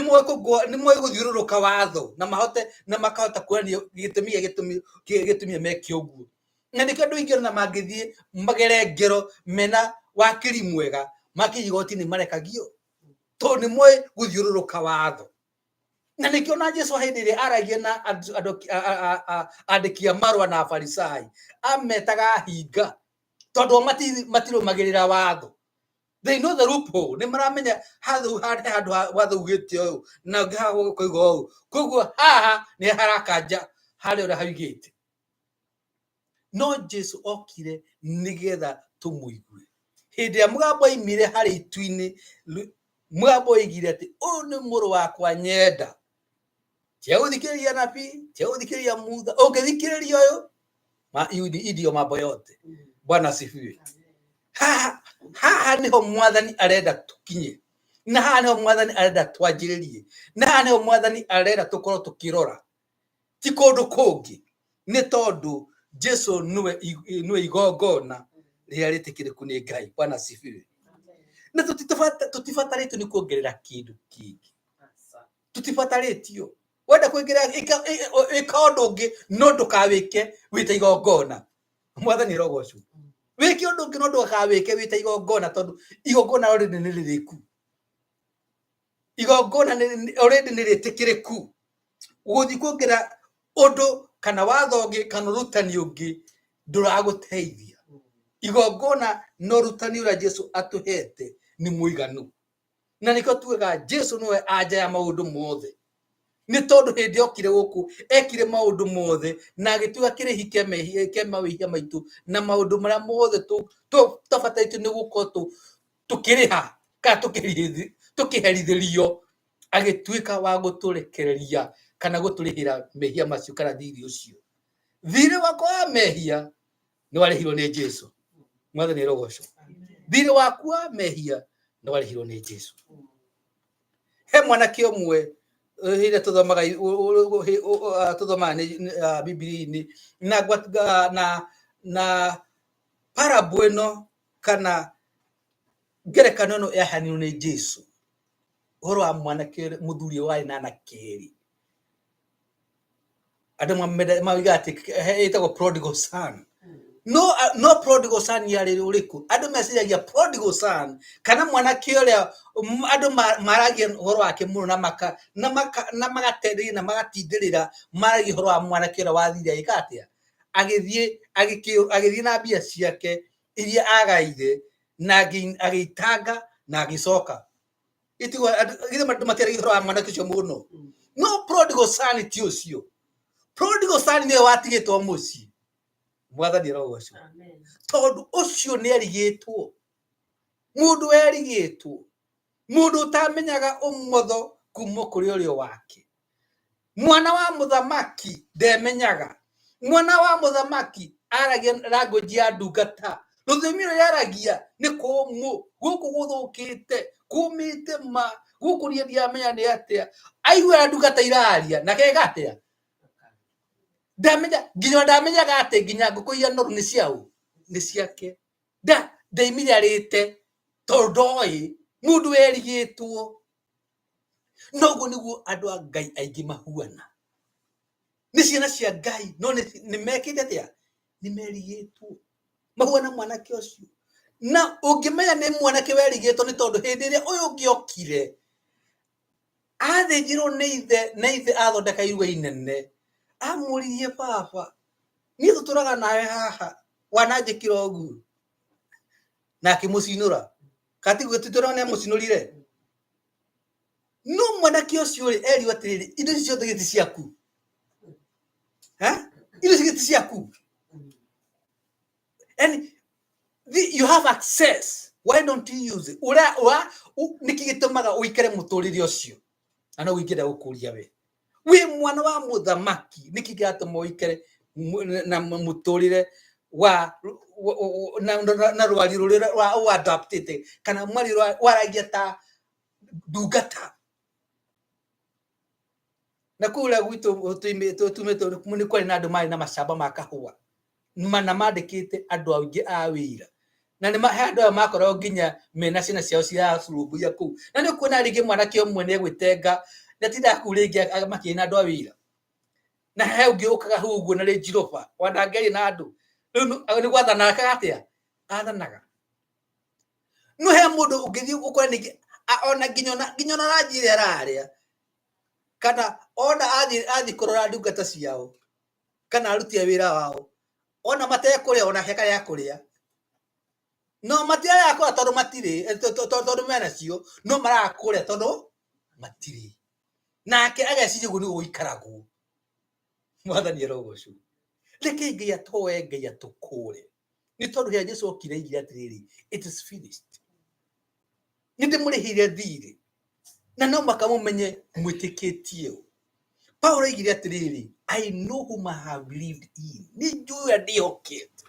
moĩ gũthiũrũrũka watho na makahota kuonania gĩtũmi meke ũguo. Na nĩkĩo andũ aingĩ na mangĩthiĩ magere ngero mena wakiri mwega makĩnyia igoti-inĩ marekagio. Tondũ nĩ moĩ gũthiũrũrũka watho. Na nĩkĩo na Jesũ hĩndĩ ĩrĩa aragia na andĩki a marũa na Afarisai ametaga hinga tondũ matirũmagĩrĩra watho. They know the loophole. Nĩ maramenya handũ watho ugĩte ũũ na ũngĩ koiga ũũ. Koguo haha nĩ harakanja harĩa ũrĩa haugĩte. No Jesũ okire nĩgetha tũmũigue. Hĩndĩ ĩrĩa mũgambo oimire harĩ itu-inĩ, mũgambo oigire atĩ ũyũ nĩ mũrũ wakwa nyenda. Tia gũthikĩrĩria nabii, tia gũthikĩrĩria mutha. Ũngĩthikĩrĩria ũyũ idio mambo yote. Bwana asifiwe. Haha niho mwathani arenda tukinye. Na haha niho mwathani arenda twanjĩrĩrie. Na haha niho mwathani arenda tũkorwo tũkĩrora. Ti kũndũ kũngĩ. Nĩ tondũ Jesũ nĩwe igongona rĩrĩa rĩtĩkĩrĩku nĩ Ngai. Bwana asifiwe. Na tũtibatarĩtio nĩ kuongerera kĩndũ kĩngĩ. Tũtibatarĩtio. Wenda kuongerera ĩka ũndũ ũngĩ no ndũkawĩke wĩta igongona. Mwathani rogocwo. Wĩke ũndũ ũngĩ no ndũkawĩke wĩta igongona tondũ igongona already nĩ rĩrĩku. Igongona already nĩ rĩtĩkĩrĩku. Gũthiĩ kuongerera ũndũ kana watho ũngĩ kana ũrutani ũngĩ ndũragũteithia. Igongona no rutani ũrĩa Jesũ atũhete nĩ mũiganu. Na nĩkĩo tugaga Jesũ nĩwe anja ya maũndũ mothe. Nĩ tondũ hĩndĩ okire gũkũ ekire maũndũ mothe na agĩtuĩka kĩrĩhi kĩa mawĩhia maitũ na maũndũ marĩa mothe tũbatarĩtio nĩ gũkorwo tũkĩrĩha kana tũkĩherithĩrio, agĩtuĩka wa gũtũrekereria kana gũtũrĩhĩra mehia macio kana thirĩ ũcio. Thirĩ wakwa wa mehia nĩ warĩhirwo nĩ Jesũ. Mwathani rogocwo. Thirĩ waku wa mehia nĩ warĩhirwo nĩ Jesũ. He mwanake ũmwe hĩndĩ tũthomaga Bibilia-inĩ na parable ĩno kana ngerekano ĩno yahanirwo nĩ Jesũ. Ũhoro wa mwanake mũthuri warĩ na anake erĩ. Andũ mauga atĩ ĩtagwo prodigal son. No prodigal son yarĩ ũrĩkũ? Andũ meciragia prodigal son kana mwanake ũrĩa andũ maragia ũhoro wake mũno na magatenderia na magatindĩrĩra maragia ũhoro wa mwanake ũrĩa wathire agĩka atĩa? Agĩthiĩ na mbia ciake iria agaire na agĩitanga na agĩcoka. Andũ matiaragia ũhoro wa mwanake ũcio mũno. No prodigal son ti ũcio. Prodigal son nĩwe watigĩtwo mũciĩ. Mwathani rogocwo. Tondũ ũcio nĩ erigĩtwo. Mũndũ erigĩtwo. Mũndũ ũtamenyaga ũmotho kuma kũrĩ ũrĩo wake. Mwana wa mũthamaki ndemenyaga. Mwana wa mũthamaki aragia language ya ndungata. Rũthiomi rũrĩa aragia nĩ kũmũ. Gũkũ gũthũkĩte. Kumĩte ma. Gũkũ niĩ ndiamenya nĩ atĩa. Aigua ndungata iraria na kega atĩa. Ndamenyaga atĩ nginya ngũkũ iria noru nĩ ciaũ nĩ ciake. Ndaimire arĩte tondũ ndoĩ mũndũ erigĩtwo. Noguo nĩguo andũ a Ngai aingĩ mahuana. Nĩ ciana cia Ngai no nĩ mekĩte atĩa? Nĩ merigĩtwo. Mahuana mwanake ũcio. Na ũngĩmenya nĩ mwanake werigĩtwo nĩ tondũ hĩndĩ ĩrĩa ũyũ ũngĩ okire athĩnjirwo nĩ ithe na ithe athondeka iruga inene. Amũririe baba, niĩ tũtũraga nawe haha wananjĩkĩra ũguo. Na akĩmũcinũra. Katigu tũtũraga nĩ amũcinũrire. No mwanake ũcio erirwo atĩrĩrĩ, indo ici ciothe gĩti ciaku. Indo ici gĩti ciaku. And you have access. Why don't you use it? Nĩkĩ gĩtũmaga ũikare mũtũrĩre ũcio? Na no wĩingĩra gũkũria we. We mwana wa mũthamaki nĩkĩ gĩatũma ũikare na mũtũrĩre wa na rwari rũrĩa wa adapted kana mwari waragia ta ndungata. na kula gwitå nä kwarä na andå marä na macamba ma kahåa na mandäkä andå aingä a wä ra na nä he andå aya makorwo nginya mena ciana ciao ciracurumbuia kũu na nä kuona rĩngĩ mwanake ũmwe nä egwĩtenga ndatindaga kũu rĩngĩ makĩrĩ na andũ a wĩra na he ũngĩ ũkaga hau ũguo na rĩ njiroba wandangeria na andũ rĩu nĩ gwathanaga atĩa athanaga no he mũndũ ũngĩthiĩ ũkore ningĩ ona nginya ona ranji ĩrĩa ararĩa kana ona athiĩ kũrora ndungata ciao kana aruti a wĩra wao ona matekũrĩa ona he karĩa kũrĩa no matirarĩa kũrĩa tondũ matirĩ tondũ menacio no marakũrĩa tondũ matirĩ nake ageciria ũguo nĩguo gũikaragwo mwathani arogocwo reke Ngai atoe Ngai atũkũre nĩ tondũ hĩndĩ Jesũ okire aigire atĩrĩrĩ it is finished nĩ ndĩmũrĩhire thirĩ na no makamũmenye mwĩtĩkĩtie Paulo aigire atĩrĩrĩ I know whom I have believed in nĩ njũĩ ũrĩa ndĩhokete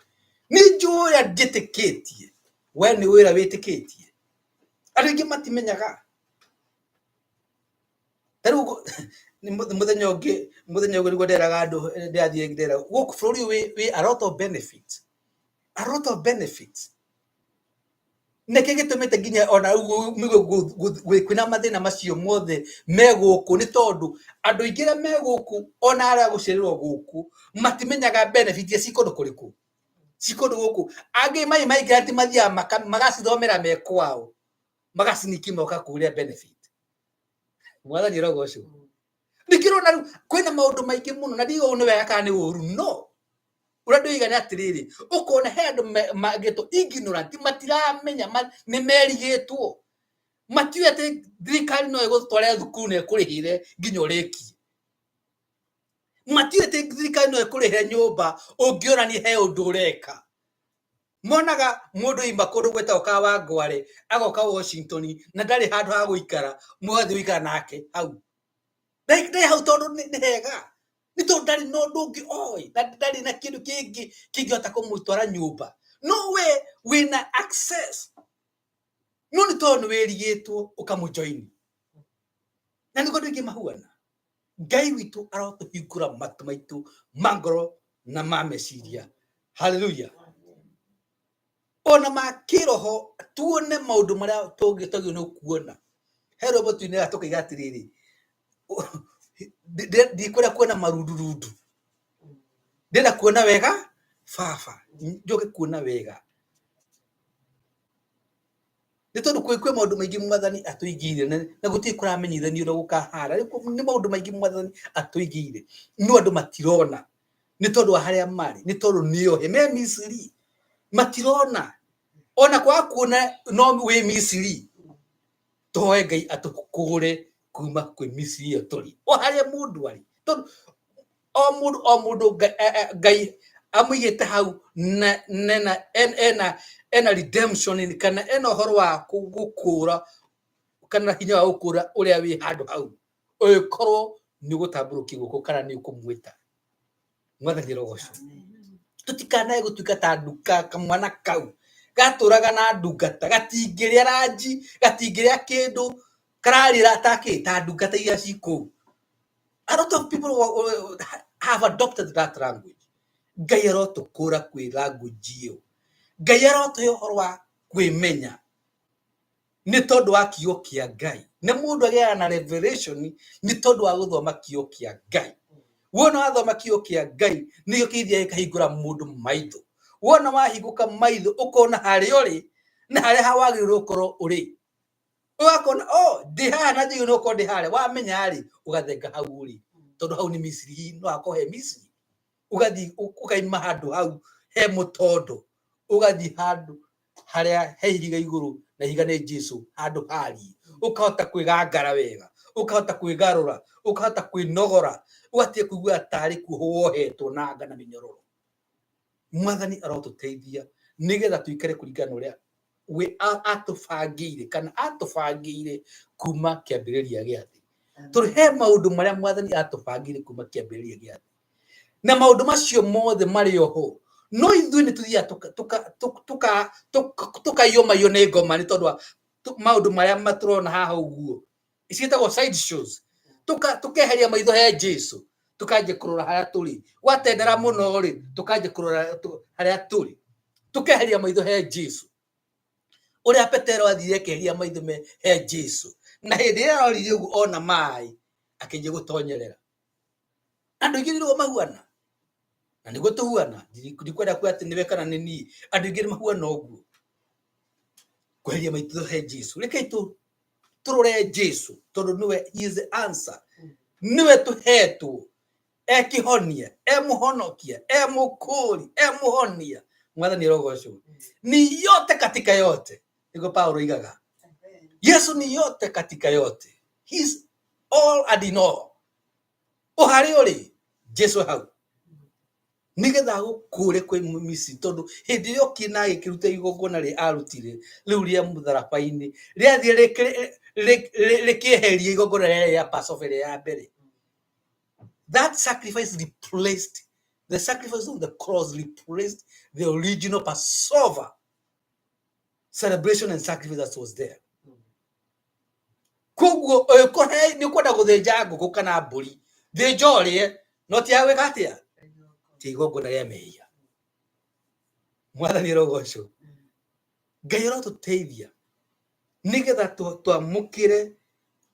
nĩ njũĩ ũrĩa njĩtĩkĩtie we nĩ wĩra wĩtĩkĩtie andũ aingĩ matimenyaga tarĩu mũthenya ũngĩ nĩguo nderaga andũ ndĩrathiĩ ndera gũkũ bũrũri ũyũ wĩ a lot of benefits nĩkĩ gĩtũmĩte nginya ona kwĩna mathĩna macio mothe me gũkũ nĩ tondũ andũ aingĩ arĩa me gũkũ ona arĩa gũcererwo gũkũ matimenyaga benefit ci kũndũ kũrĩkũ ci kũndũ gũkũ angĩ maingĩ atĩ mathiaga magacithomera me kwao magaciniki moka kũrĩa benefit mwathani arogocwo nĩkĩrona rĩu kwĩna maũndũ maingĩ mũno na ndigũĩ nĩ wega kana nĩ ũru no ũrĩa ndĩoiga nĩ atĩrĩrĩ ũkona he andũ magĩtwo ignorant matiramenya nĩ merigĩtwo matiũĩ atĩ thirikari no ĩgũtware thukuru na ĩkũrĩhĩre nginya ũrĩkie matiũĩ atĩ thirikari no ĩkũrĩhĩre nyũmba ũngĩonania he ũndũ ũreka monaga mũndũ ima kũndũ gwĩtagwo Kawangware agoka Washington na ndarĩ handũ ha gũikara mũgathiĩ gũikara nake hau ndarĩ hau tondũ nĩ hega nĩ tondũ ndarĩ na ũndũ ũngĩ oĩ na ndarĩ na kĩndũ kĩngĩ kĩngĩhota kũmũtwara nyũmba no we wĩna access no nĩ tondũ nĩ wĩrigĩtwo ũkamũjoini na nĩguo andũ aingĩ mahuana Ngai witũ arotũhingũra matũ maitũ ma ngoro na ma meciria haleluya ona ma kĩroho tuone maũndũ marĩa tũngĩtagio nĩ kuona he robotu-inĩ tũkaiga atĩrĩrĩ ndikwenda kuona marundurundu ndĩrenda kuona wega baba njoke kuona wega nĩ tondũ kwĩ maũndũ maingĩ mwathani atũigĩire na gũtirĩ kũramenyithanio ũrĩa gũkahana nĩ maũndũ maingĩ mwathani atũigĩire no andũ matirona nĩ tondũ wa harĩa marĩ nĩ tondũ nĩohe me Misiri matirona ona kwa kuona no wĩ Misiri toe Ngai atũkũre kuma kwĩ Misiri ĩyo tũrĩ o harĩa mũndũ arĩ tondũ o mũndũ Ngai amũigĩte hau ena redemption kana ena ũhoro wa gũkũra kana hinya wa gũkũra ũrĩa wĩ handũ hau ũgĩkorwo nĩ ũgũtambũrũkia guoko kana nĩ ũkũmwĩta mwathani arogocwo tũtikanae gũtuĩka ta nduka kamwana kau gatũraga na ndungata gatingĩrĩa ranji gatingĩrĩa kĩndũ kararĩra ta ndungata iria ci kũu. A lot of people have adopted that language. Ngai arotũkũra kwĩ language ĩyo Ngai arotũhe ũhoro wa kwĩmenya nĩ tondũ wa kiugo kĩa Ngai nĩ mũndũ agĩaga na revelation nĩ tondũ wa gũthoma kiugo kĩa Ngai wona wathoma kiugo kĩa Ngai nĩkĩo gĩthiaga gĩkahingũra mũndũ maitho wona wahingũka maitho ũkona harĩa ũrĩ na harĩa wagĩrĩirwo gũkorwo ũrĩ ũgakona ndĩ haha na njagĩrĩirwo gũkorwo ndĩ harĩa wamenya rĩ ũgathenga hau ũrĩ tondũ hau nĩ Misiri no akorwo he Misiri ũgathiĩ ũkaima handũ hau he mũtondo ũgathiĩ handũ harĩa he ihiga igũrũ na ihiga nĩ Jesũ handũ hariĩ ũkahota kwĩgangara wega ũkahota kwĩgarũra ũkahota kwĩnogora ũgatige kũigua tarĩ kuohwo wohetwo na anga na mĩnyororo. Mwathani arotũteithia nĩgetha tũikare kũringana ũrĩa we atũbangĩire kana atũbangĩire kuma kĩambĩrĩria gĩa thĩ tondũ he maũndũ marĩa Mwathani atũbangĩire kuma kĩambĩrĩria gĩa thĩ na maũndũ macio mothe marĩ oho no ithuĩ nĩ tũthiaga tũkaiyũmaiyũ nĩ ngoma nĩ tondũ wa maũndũ marĩa matũrona haha ũguo ciĩtagwo side shows tukeheria maitho he Jesu tukaje kurora haria turi watendera muno ri tukaje kurora haria turi tukeheria maitho he Jesu uria Petero athire keheria maitho me he Jesu na hindi ira orire ugu ona mai akinje gutonyerera andu ingi ndio mahuana na niguo tuhuana ndikwenda ku ati niwe kana nini andu ingi mahuana uguo kweheria maitho he Jesu rekei turore Jesu tondu niwe he is the answer niwe tuhetwo ekihonia emuhonokia emukuri emuhonia mwathani rogocwo ni yote katika yote niko Paulo igaga Yesu ni yote katika yote he's all and in all ohari uri Jesu hau nigetha gukure kwe misi tondu hindi yo kina gikirute igogona ri arutire riu ria mutharabaini riathie rikieheria igogona ya Passover ya mbere. That sacrifice replaced the sacrifice of the cross replaced the original Passover celebration and sacrifice that was there. Kugo kohe ni kwenda guthenja nguku kana mburi thenjorie no ti yawe gatia ti igogona ria mehia mwathani rogocwo Ngai arotuteithia nigetha twamukire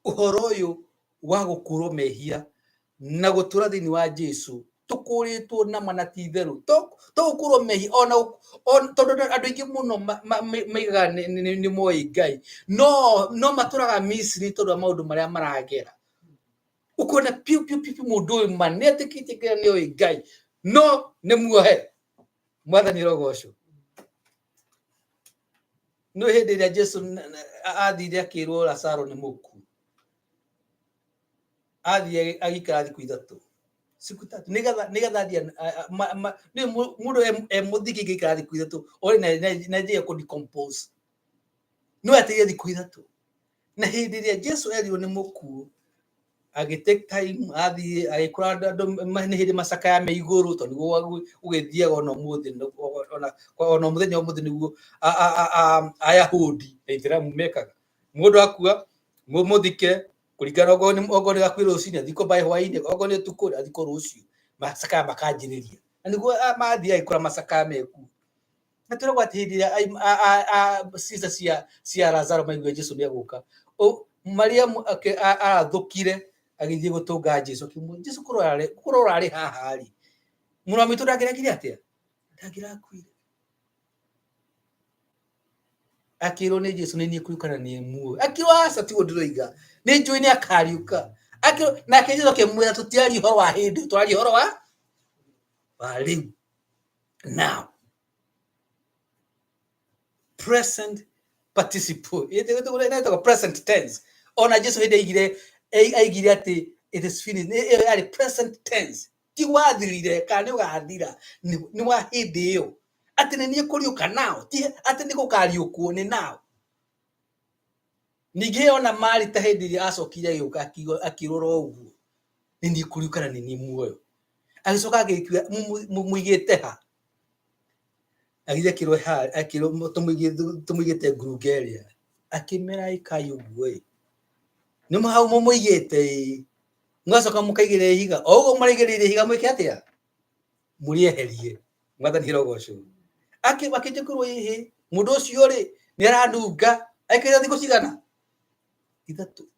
uhoro uyu wa gukurwo mehia na gutura thini wa Jesu tukuritwo na manati theru tukurwo mehia ona tondu andu ingi muno maiga ni moi Ngai no maturaga Misiri tondu maundu maria maragera ukona piu mundu manetikite kira ni oi Ngai no ni muohe mwathani rogocwo no hindi ria Jesu athire akirwo Lazaro ni muku athie agikara thiku ithatu siku tatu nigetha thia ni mundu muthiki gikara thiku ithatu ori na thia ku decompose no atige thiku ithatu na hindi ria Jesu erio ni muku agitake time athie agikura andu hindi macaka ya meiguru tondu niguo ugithiaga ona muthenya umuthi niguo ayahudi Aithiramu mekaga mundu akua muthike kuringana ogoni gakwira ucinia thiko bai hwaini ogoni tukuri athiko rucio macaka makanjiriria na niguo mathia agikura macaka meku na turagwa tindiria sisa cia Lazaro maigwe Jesu ni aguka Mariamu arathukire agithie gutunga Jesu kimu Jesu kurora ari haha ari muno mitu ndagira atia ndagira kwire akiro ni Jesu ni kurukana ni muo akiro asa ti ndiroiga ni njui ni akariuka akiro na Jesu kemwira tutiari horo wa hindi twari horo wa riu now present participle ito present tense ona Jesu hindi aigire ati it is finished ari present tense ti wathirire kana ugathira ni wa hindi yo ati ni kuriuka nao ti ati ni gukariukuo ni nao nige ona mari ta hindi ria acokire yuka akiroro uguo ni kuriuka ni muoyo agicoka agikua muigite ha agithia kirwe ha akiro tumuigite Grugeria akimera ikayo uguo ni mahau muigite ngacoka mukaigire higa ogo marigirire higa mwike atia murieherie mwathani rogocwo akije kurwo ihi mundu ucio ri ni aranunga aikira thiko cigana ithatu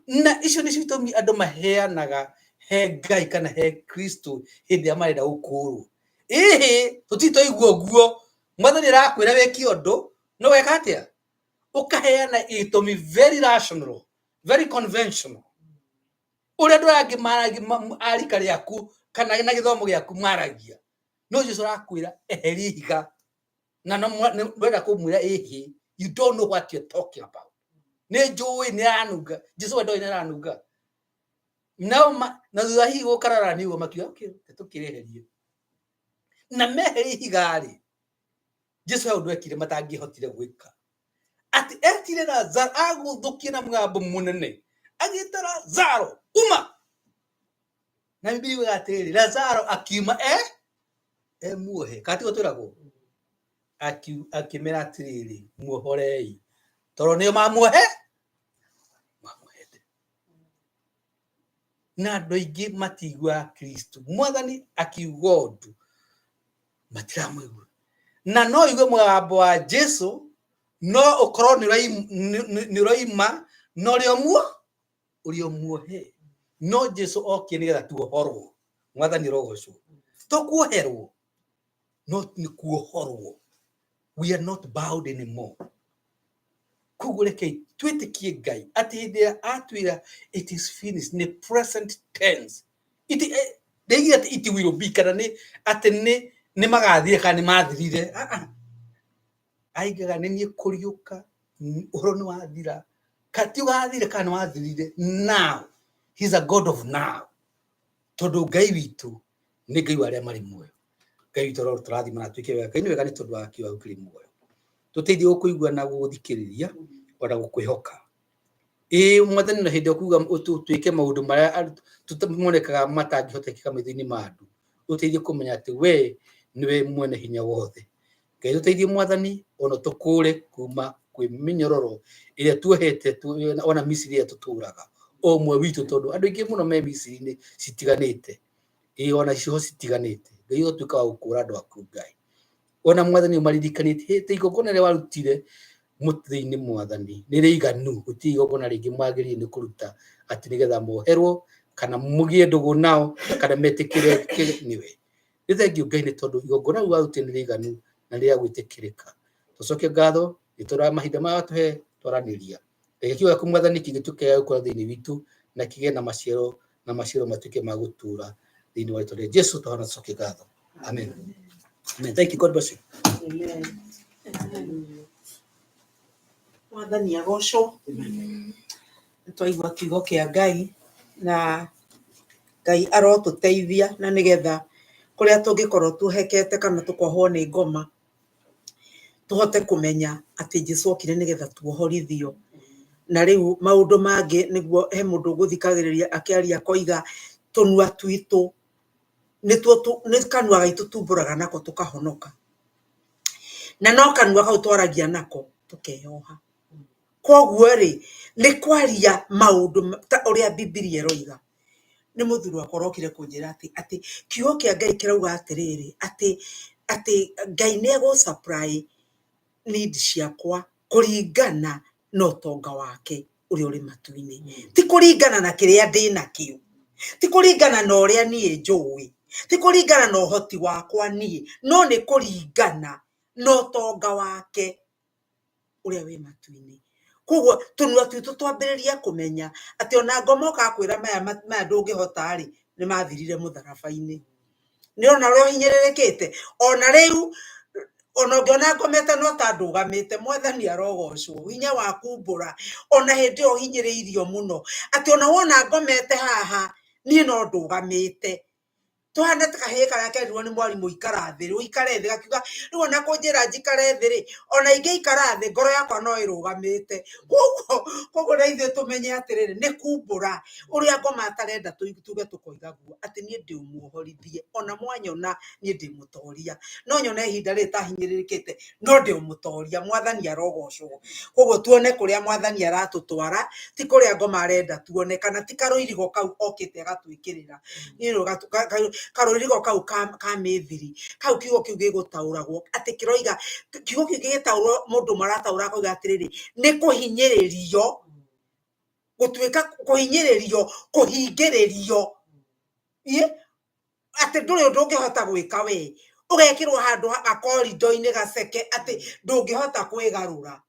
na icio ni citumi andu maheanaga he Ngai kana he Kristo hindi amarenda gukurwo ihi tutitoigwo guo mwathani rakwira weki undu no weka atia ukaheana itumi very rational very conventional uria ndurangi maragi arika riaku kana na githomo giaku maragia no Jesu rakwira eheri higa na no mwenda kumwira ihi you don't know what you're talking about ne njui ni anuga Jesu ndo ni anuga na thutha hi gukarara ni go makio okay tukireherie na meheri higari Jesu ndo ekire matangihotire gwika ati etire Lazaro aguthukie na mgambo munene agita Lazaro uma na Biblia igatiri Lazaro akiuma muohe kati guturago akimera atiriri muohorei toro ni mamuohete na andũ aingĩ matigua Kristo. Mwathani akiuga ũndũ matiramũigua, na no igue mũgambo wa Jesu, no ũkorwo nĩ ũroima na ũrĩa muohe. No Jesu okire nĩgetha tuohorwo. Mwathani rogocwo, tũkuoherwo, no nĩ kuohorwo. We are not bowed anymore. Koguo rekei twĩtĩkie Ngai atĩ hĩndĩ ĩrĩa atwĩra it is finished, nĩ present tense. Ndĩgire atĩ it will be, kana atĩ nĩ magathire kana nĩ mathirire. Aigaga nĩ niĩ kũriũka, ũhoro nĩ wathira, ti ũgathire kana nĩ wathirire. Now he's a God of now, tondũ Ngai witũ nĩ Ngai wa arĩa marĩ muoyo. Ngai witũ ro tũrathima na twĩke wega. Ngai nĩ wega nĩ tondũ wa kiugo kĩrĩ muoyo. Tũteithie gũkũigua na gũthikĩrĩria ona gũkwĩhoka. Mwathani na hĩndĩ kuuga twĩke maũndũ marĩa tũtamonekaga matangĩhotekeka maitho-inĩ ma andũ. Tũteithie kũmenya atĩ we niwe mwene hinya wothe. Ngai tũteithie Mwathani ona tũkũre kuma kwĩ mĩnyororo ĩrĩa tuohete ona Misiri ĩrĩa tũtũũraga. O ũmwe witũ, tondũ andũ aingĩ mũno me Misiri-inĩ citiganĩte. Ona icio citiganĩte. Ngai ũtuĩka wa gũkũũra andũ aku Ngai. Ona Mwathani ũmaririkanĩtie hĩndĩ igongona rĩrĩa warutire mũtĩ-inĩ Mwathani nĩ rĩiganu, gũtirĩ igongona rĩngĩ mwagĩrĩire nĩ kũruta atĩ nĩgetha moherwo kana mũgĩe ndũgũ nao kana metĩkĩre nĩwe. Nĩ thengiũ Ngai nĩ tondũ igongona rĩu warutire nĩ rĩiganu na rĩa gwĩtĩkĩrĩka. Tũcokie ngatho nĩ tondũ wa mahinda maya watũhe twaranĩria. Reke kiugo gĩaku Mwathani kĩgĩtuĩke gĩa gũkũra thĩinĩ witũ na kĩgĩe na maciaro matuĩke ma gũtũũra thĩinĩ wa rĩĩtwa rĩa Jesu tũhana tũcokie ngatho. Amen. Amen. Thank you. God bless you. Amen. Mwathani agocwo. Twaigua kiugo kĩa Ngai na Ngai arotũteithia na nĩgetha kũrĩa tũngĩkorwo tuohekete kana tũkohwo nĩ ngoma, tũhote kũmenya atĩ Jesũ okire nĩgetha tuohorithio. Na rĩu maũndũ mangĩ nĩguo he mũndũ ũgũthikagĩrĩria akĩaria koiga tũnua twitũ nĩ kanua gaitũ tumbũraga nako tũkahonoka, na no kanua kau twaragia nako tũkeyoha. Koguo rĩ nĩ kwaria maũndũ ta ũrĩa Bibilia ĩroiga. Nĩ mũthuri wakwa ũrokire kũnjĩra atĩ kiugo kĩa Ngai kĩrauga atĩrĩrĩ atĩ Ngai nĩ egũ supply need ciakwa kũringana na ũtonga wake ũrĩa ũrĩ matu-inĩ. Ti kũringana na kĩrĩa ndĩ nakĩo, ti kũringana na ũrĩa niĩ njũĩ, ti kũringana na ũhoti wakwa niĩ, no nĩ kũringana na ũtonga wake ũrĩa wĩ matu-inĩ. Koguo tũnua twitũ twambĩrĩria kũmenya atĩ ona ngoma ũkakwĩra maya ndũngĩhota rĩ nĩ mathirire mũtharaba-inĩ. Nĩ ona ũrĩa ũhinyĩrĩrĩkĩte, ona rĩu ona ũngĩona ngomete no ta ndũgamĩte. Mwathani arogocwo, hinya waku mbũra ona hĩndĩ ĩyo ũhinyĩrĩirio mũno, atĩ ona wona ngomete haha niĩ no ndũgamĩte. Tuhana ta kahĩĩ karĩa kerirwo nĩ mwarimũ ikara thĩ, ũikare thĩ, gakiuga rĩu ona kũnjĩra njikare thĩ rĩ, ona ingĩikara thĩ ngoro yakwa no ĩrũgamĩte. Koguo na ithuĩ tũmenye atĩrĩrĩ nĩ kumbũra ũrĩa ngoma atarenda tuge tũkoiga guo atĩ niĩ ndĩ mũhorithie, ona mwanyona niĩ ndĩ mũtoria, no nyone ihinda rĩrĩ tahinyĩrĩrĩkĩte no ndĩ mũtoria. Mwathani arogocwo. Koguo tuone kũrĩa Mwathani aratũtwara, ti kũrĩa ngoma arenda tuone, kana ti karũirigo kau okĩte agatwĩkĩrĩra. Karũirigo kau ka Mĩthiri, kau kiugo kĩu gĩgũtaũragwo atĩ kĩroiga, kiugo kĩu gĩgĩtaũrwo mũndũ marataũra koiga atĩrĩrĩ nĩ kũhinyĩrĩrio, gũtuĩka kũhinyĩrĩrio, kũhingĩrĩrio. Atĩ ndũrĩ ũndũ ũngĩhota gwĩka we, ũgekĩrwo handũ gakorindo-inĩ gaceke atĩ ndũngĩhota kwĩgarũra.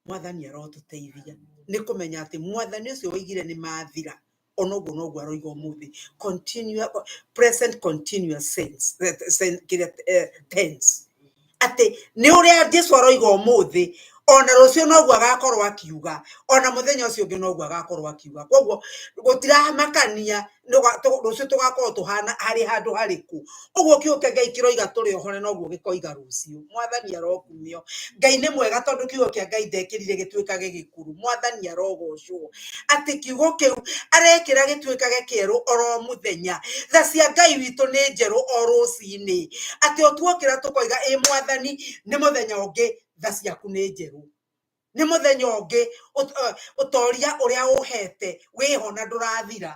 Mwathani arotũteithia nĩ kũmenya atĩ Mwathani ũcio woigire nĩ mathira, ona ũguo noguo aroiga ũmũthĩ. Present continuous tense. Atĩ nĩ ũrĩa Jesũ aroiga ũmũthĩ, ona rũciũ noguo agakorwo akiuga, ona mũthenya ũcio ũngĩ noguo agakorwo akiuga. Koguo gũtiramakania rũciũ tũgakorwo tũhana harĩ handũ harĩkũ. Ũguo kiugo kĩa Ngai kĩroiga tũrĩ ohore noguo gĩkoiga rũciũ. Mwathani arokumio. Ngai nĩ mwega tondũ kiugo kĩa Ngai ndekĩrire gĩtuĩkage gĩkuru. Mwathani arogocwo atĩ kiugo kĩu arekĩra gĩtuĩkage kĩerũ oro mũthenya. Tha cia Ngai witũ nĩ njerũ o rũcinĩ, atĩ o tuokĩra tũkoiga ĩ Mwathani nĩ mũthenya ũngĩ tha ciaku nĩ njerũ. nĩ mũthenya ũngĩ ũtoria ũrĩa ũhete wĩho na ndũrathira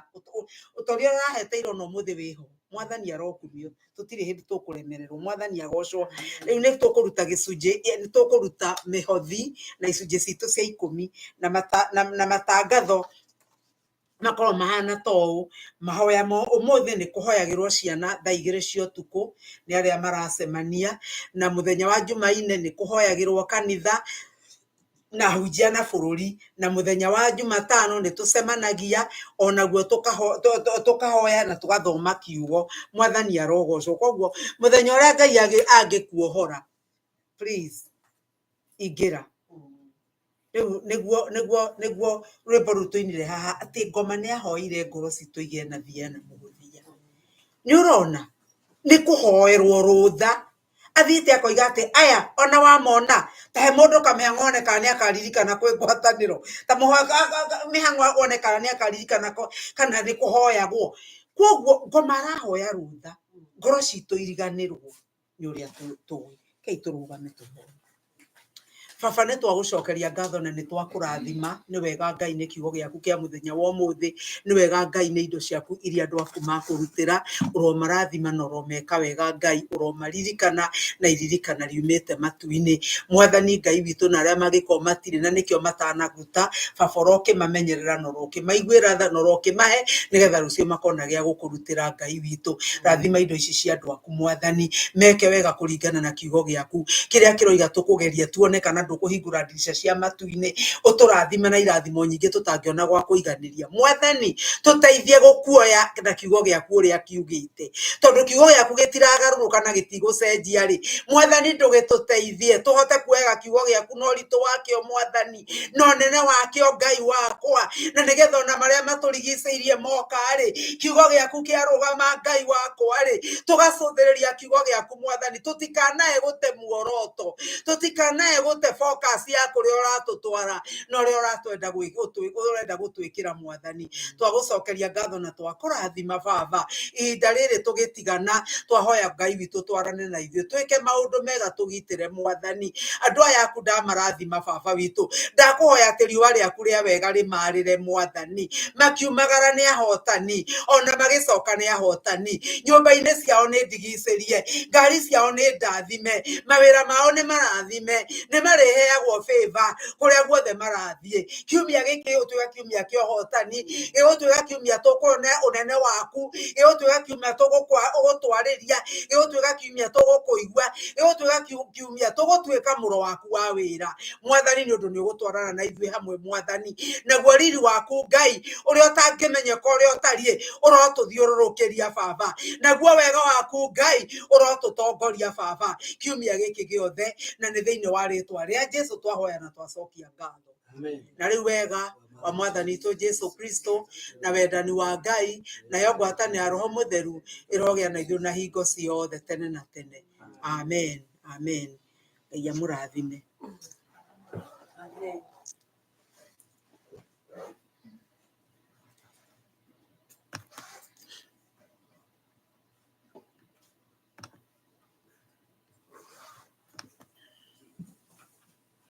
ũtoria ũrĩa ũraheteirwo no mũthĩ wĩho mwathani arokumio tũtirĩ hĩndĩ tũkũremererwo mwathani agocwo rĩu nĩ tũkũruta gĩcunjĩ nĩ tũkũruta mĩhothi na icunjĩ citũ cia 10 na matangatho makorwo mahana toũ mahoya ũmũthĩ nĩ kũhoyagĩrwo ciana thaa 2 cia ũtukũ nĩ arĩa maracemania na mũthenya wa Jumaine nĩ kũhoyagĩrwo kanitha na hunjia na bũrũri na mũthenya wa Jumatano nĩ tũcemanagia onaguo tũkahoya na tũgathoma kiugo mwathani arogocwo koguo mũthenya ũrĩa Ngai angĩkuohora please ingĩra rĩu nĩguo rwĩmbo rũu tũinire haha atĩ ngoma nĩ ahoire ngoro citũ igĩe na thia na mũgũthia nĩ ũrona nĩ kũhoerwo rũtha athiĩte akoiga atĩ aya ona wamona tahe mũndũ kamĩhang'o one kana nĩ akaririkana kwĩ ngwatanĩro ta mĩhang'o one kana nĩ akaririkana kana nĩ kũhoyagwo koguo ngoma arahoya rũtha ngoro citũ iriganĩrwo nĩ ũrĩa tũĩ kei tũrũgame tũhoe baba nĩ twagũcokeria ngatho na nĩ twakũrathima nĩ wega Ngai nĩ kiugo gĩaku kĩa mũthenya wa ũmũthĩ nĩ wega Ngai nĩ indo ciaku iria andũ aku makũrutĩra ũromarathima na ũromeka wega Ngai ũromaririkana na iririkana riumĩte matu-inĩ mwathani Ngai witũ na arĩa mangĩkorwo matirĩ na nĩkĩo matanaguta baba ũrokĩmamenyerera na ũrokĩmaiguĩra tha na ũrokĩmahe nĩgetha rũciũ makona gĩa gũkũrutĩra Ngai witũ rathima indo ici cia andũ aku mwathani meke wega kũringana na kiugo gĩaku kĩrĩa kĩroiga tũkũgeria tuone kana ndũkũhingũra ndirica cia matu-inĩ ũtũrathime na irathimo nyingĩ tũtangĩona gwa kũiganĩria mwathani tũteithie gũkuoya na kiugo gĩaku ũrĩa kiugĩte tondũ kiugo gĩaku gĩtiragarũrũka na gĩtigũcenjia rĩ mwathani ndũgĩtũteithie tũhote kuoya kiugo gĩaku na ũritũ wakĩo mwathani no nene wakĩo Ngai wakwa na nĩgetha ona marĩa matũrigicĩirie moka rĩ kiugo gĩaku kĩarũgama Ngai wakwa rĩ tũgacũthĩrĩria kiugo gĩaku mwathani tũtikanae gũte muoroto tũtikanae gũte focus ya kũrĩa ũratũtwara na ũrĩa ũrenda gũtwĩkĩra mwathani twagũcokeria ngatho na twakũrathima baba ihinda rĩrĩ tũgĩtigana twahoya Ngai witũ twarane na ithuĩ twĩke maũndũ mega tũgitĩre mwathani andũ aya aku ndamarathima baba witũ ndakũhoya atĩ riũa rĩaku rĩa wega rĩmarĩre mwathani makiumagara nĩ ahotani ona magĩcoka nĩ ahotani nyũmba-inĩ ciao nĩ ndigicĩrie ngari ciao nĩ ndathime mawĩra mao nĩ marathime nĩ mareheagwo favor kũrĩa guothe marathiĩ kiumia gĩkĩ gĩgũtuĩka kiumia kĩa ũhotani gĩgũtuĩka kiumia tũkuona ũnene waku gĩgũtuĩka kiumia tũgũtwarĩria gĩgũtuĩka kiumia tũgũkũigua gĩgũtuĩka kiumia tũgũtuĩka mũro waku wa wĩra mwathani nĩ ũndũ nĩ ũgũtwarana na ithuĩ hamwe mwathani naguo riri waku Ngai ũrĩa ũtangĩmenyeka ũrĩa ũtariĩ ũrotũthiũrũrũkĩria baba naguo wega waku Ngai ũrotũtongoria baba kiumia gĩkĩ gĩothe na nĩ thĩinĩ wa rĩtwa rĩa Jesũ twahoya na twacokia ngatho na rĩu wega wa mwathani witũ Jesũ Kristo na wendani wa Ngai nayo ngwatanĩro ya Roho Mũtheru ĩrogĩa na ithuĩ na hingo ciothe tene na tene amen amen Ngai amũrathime. Amen.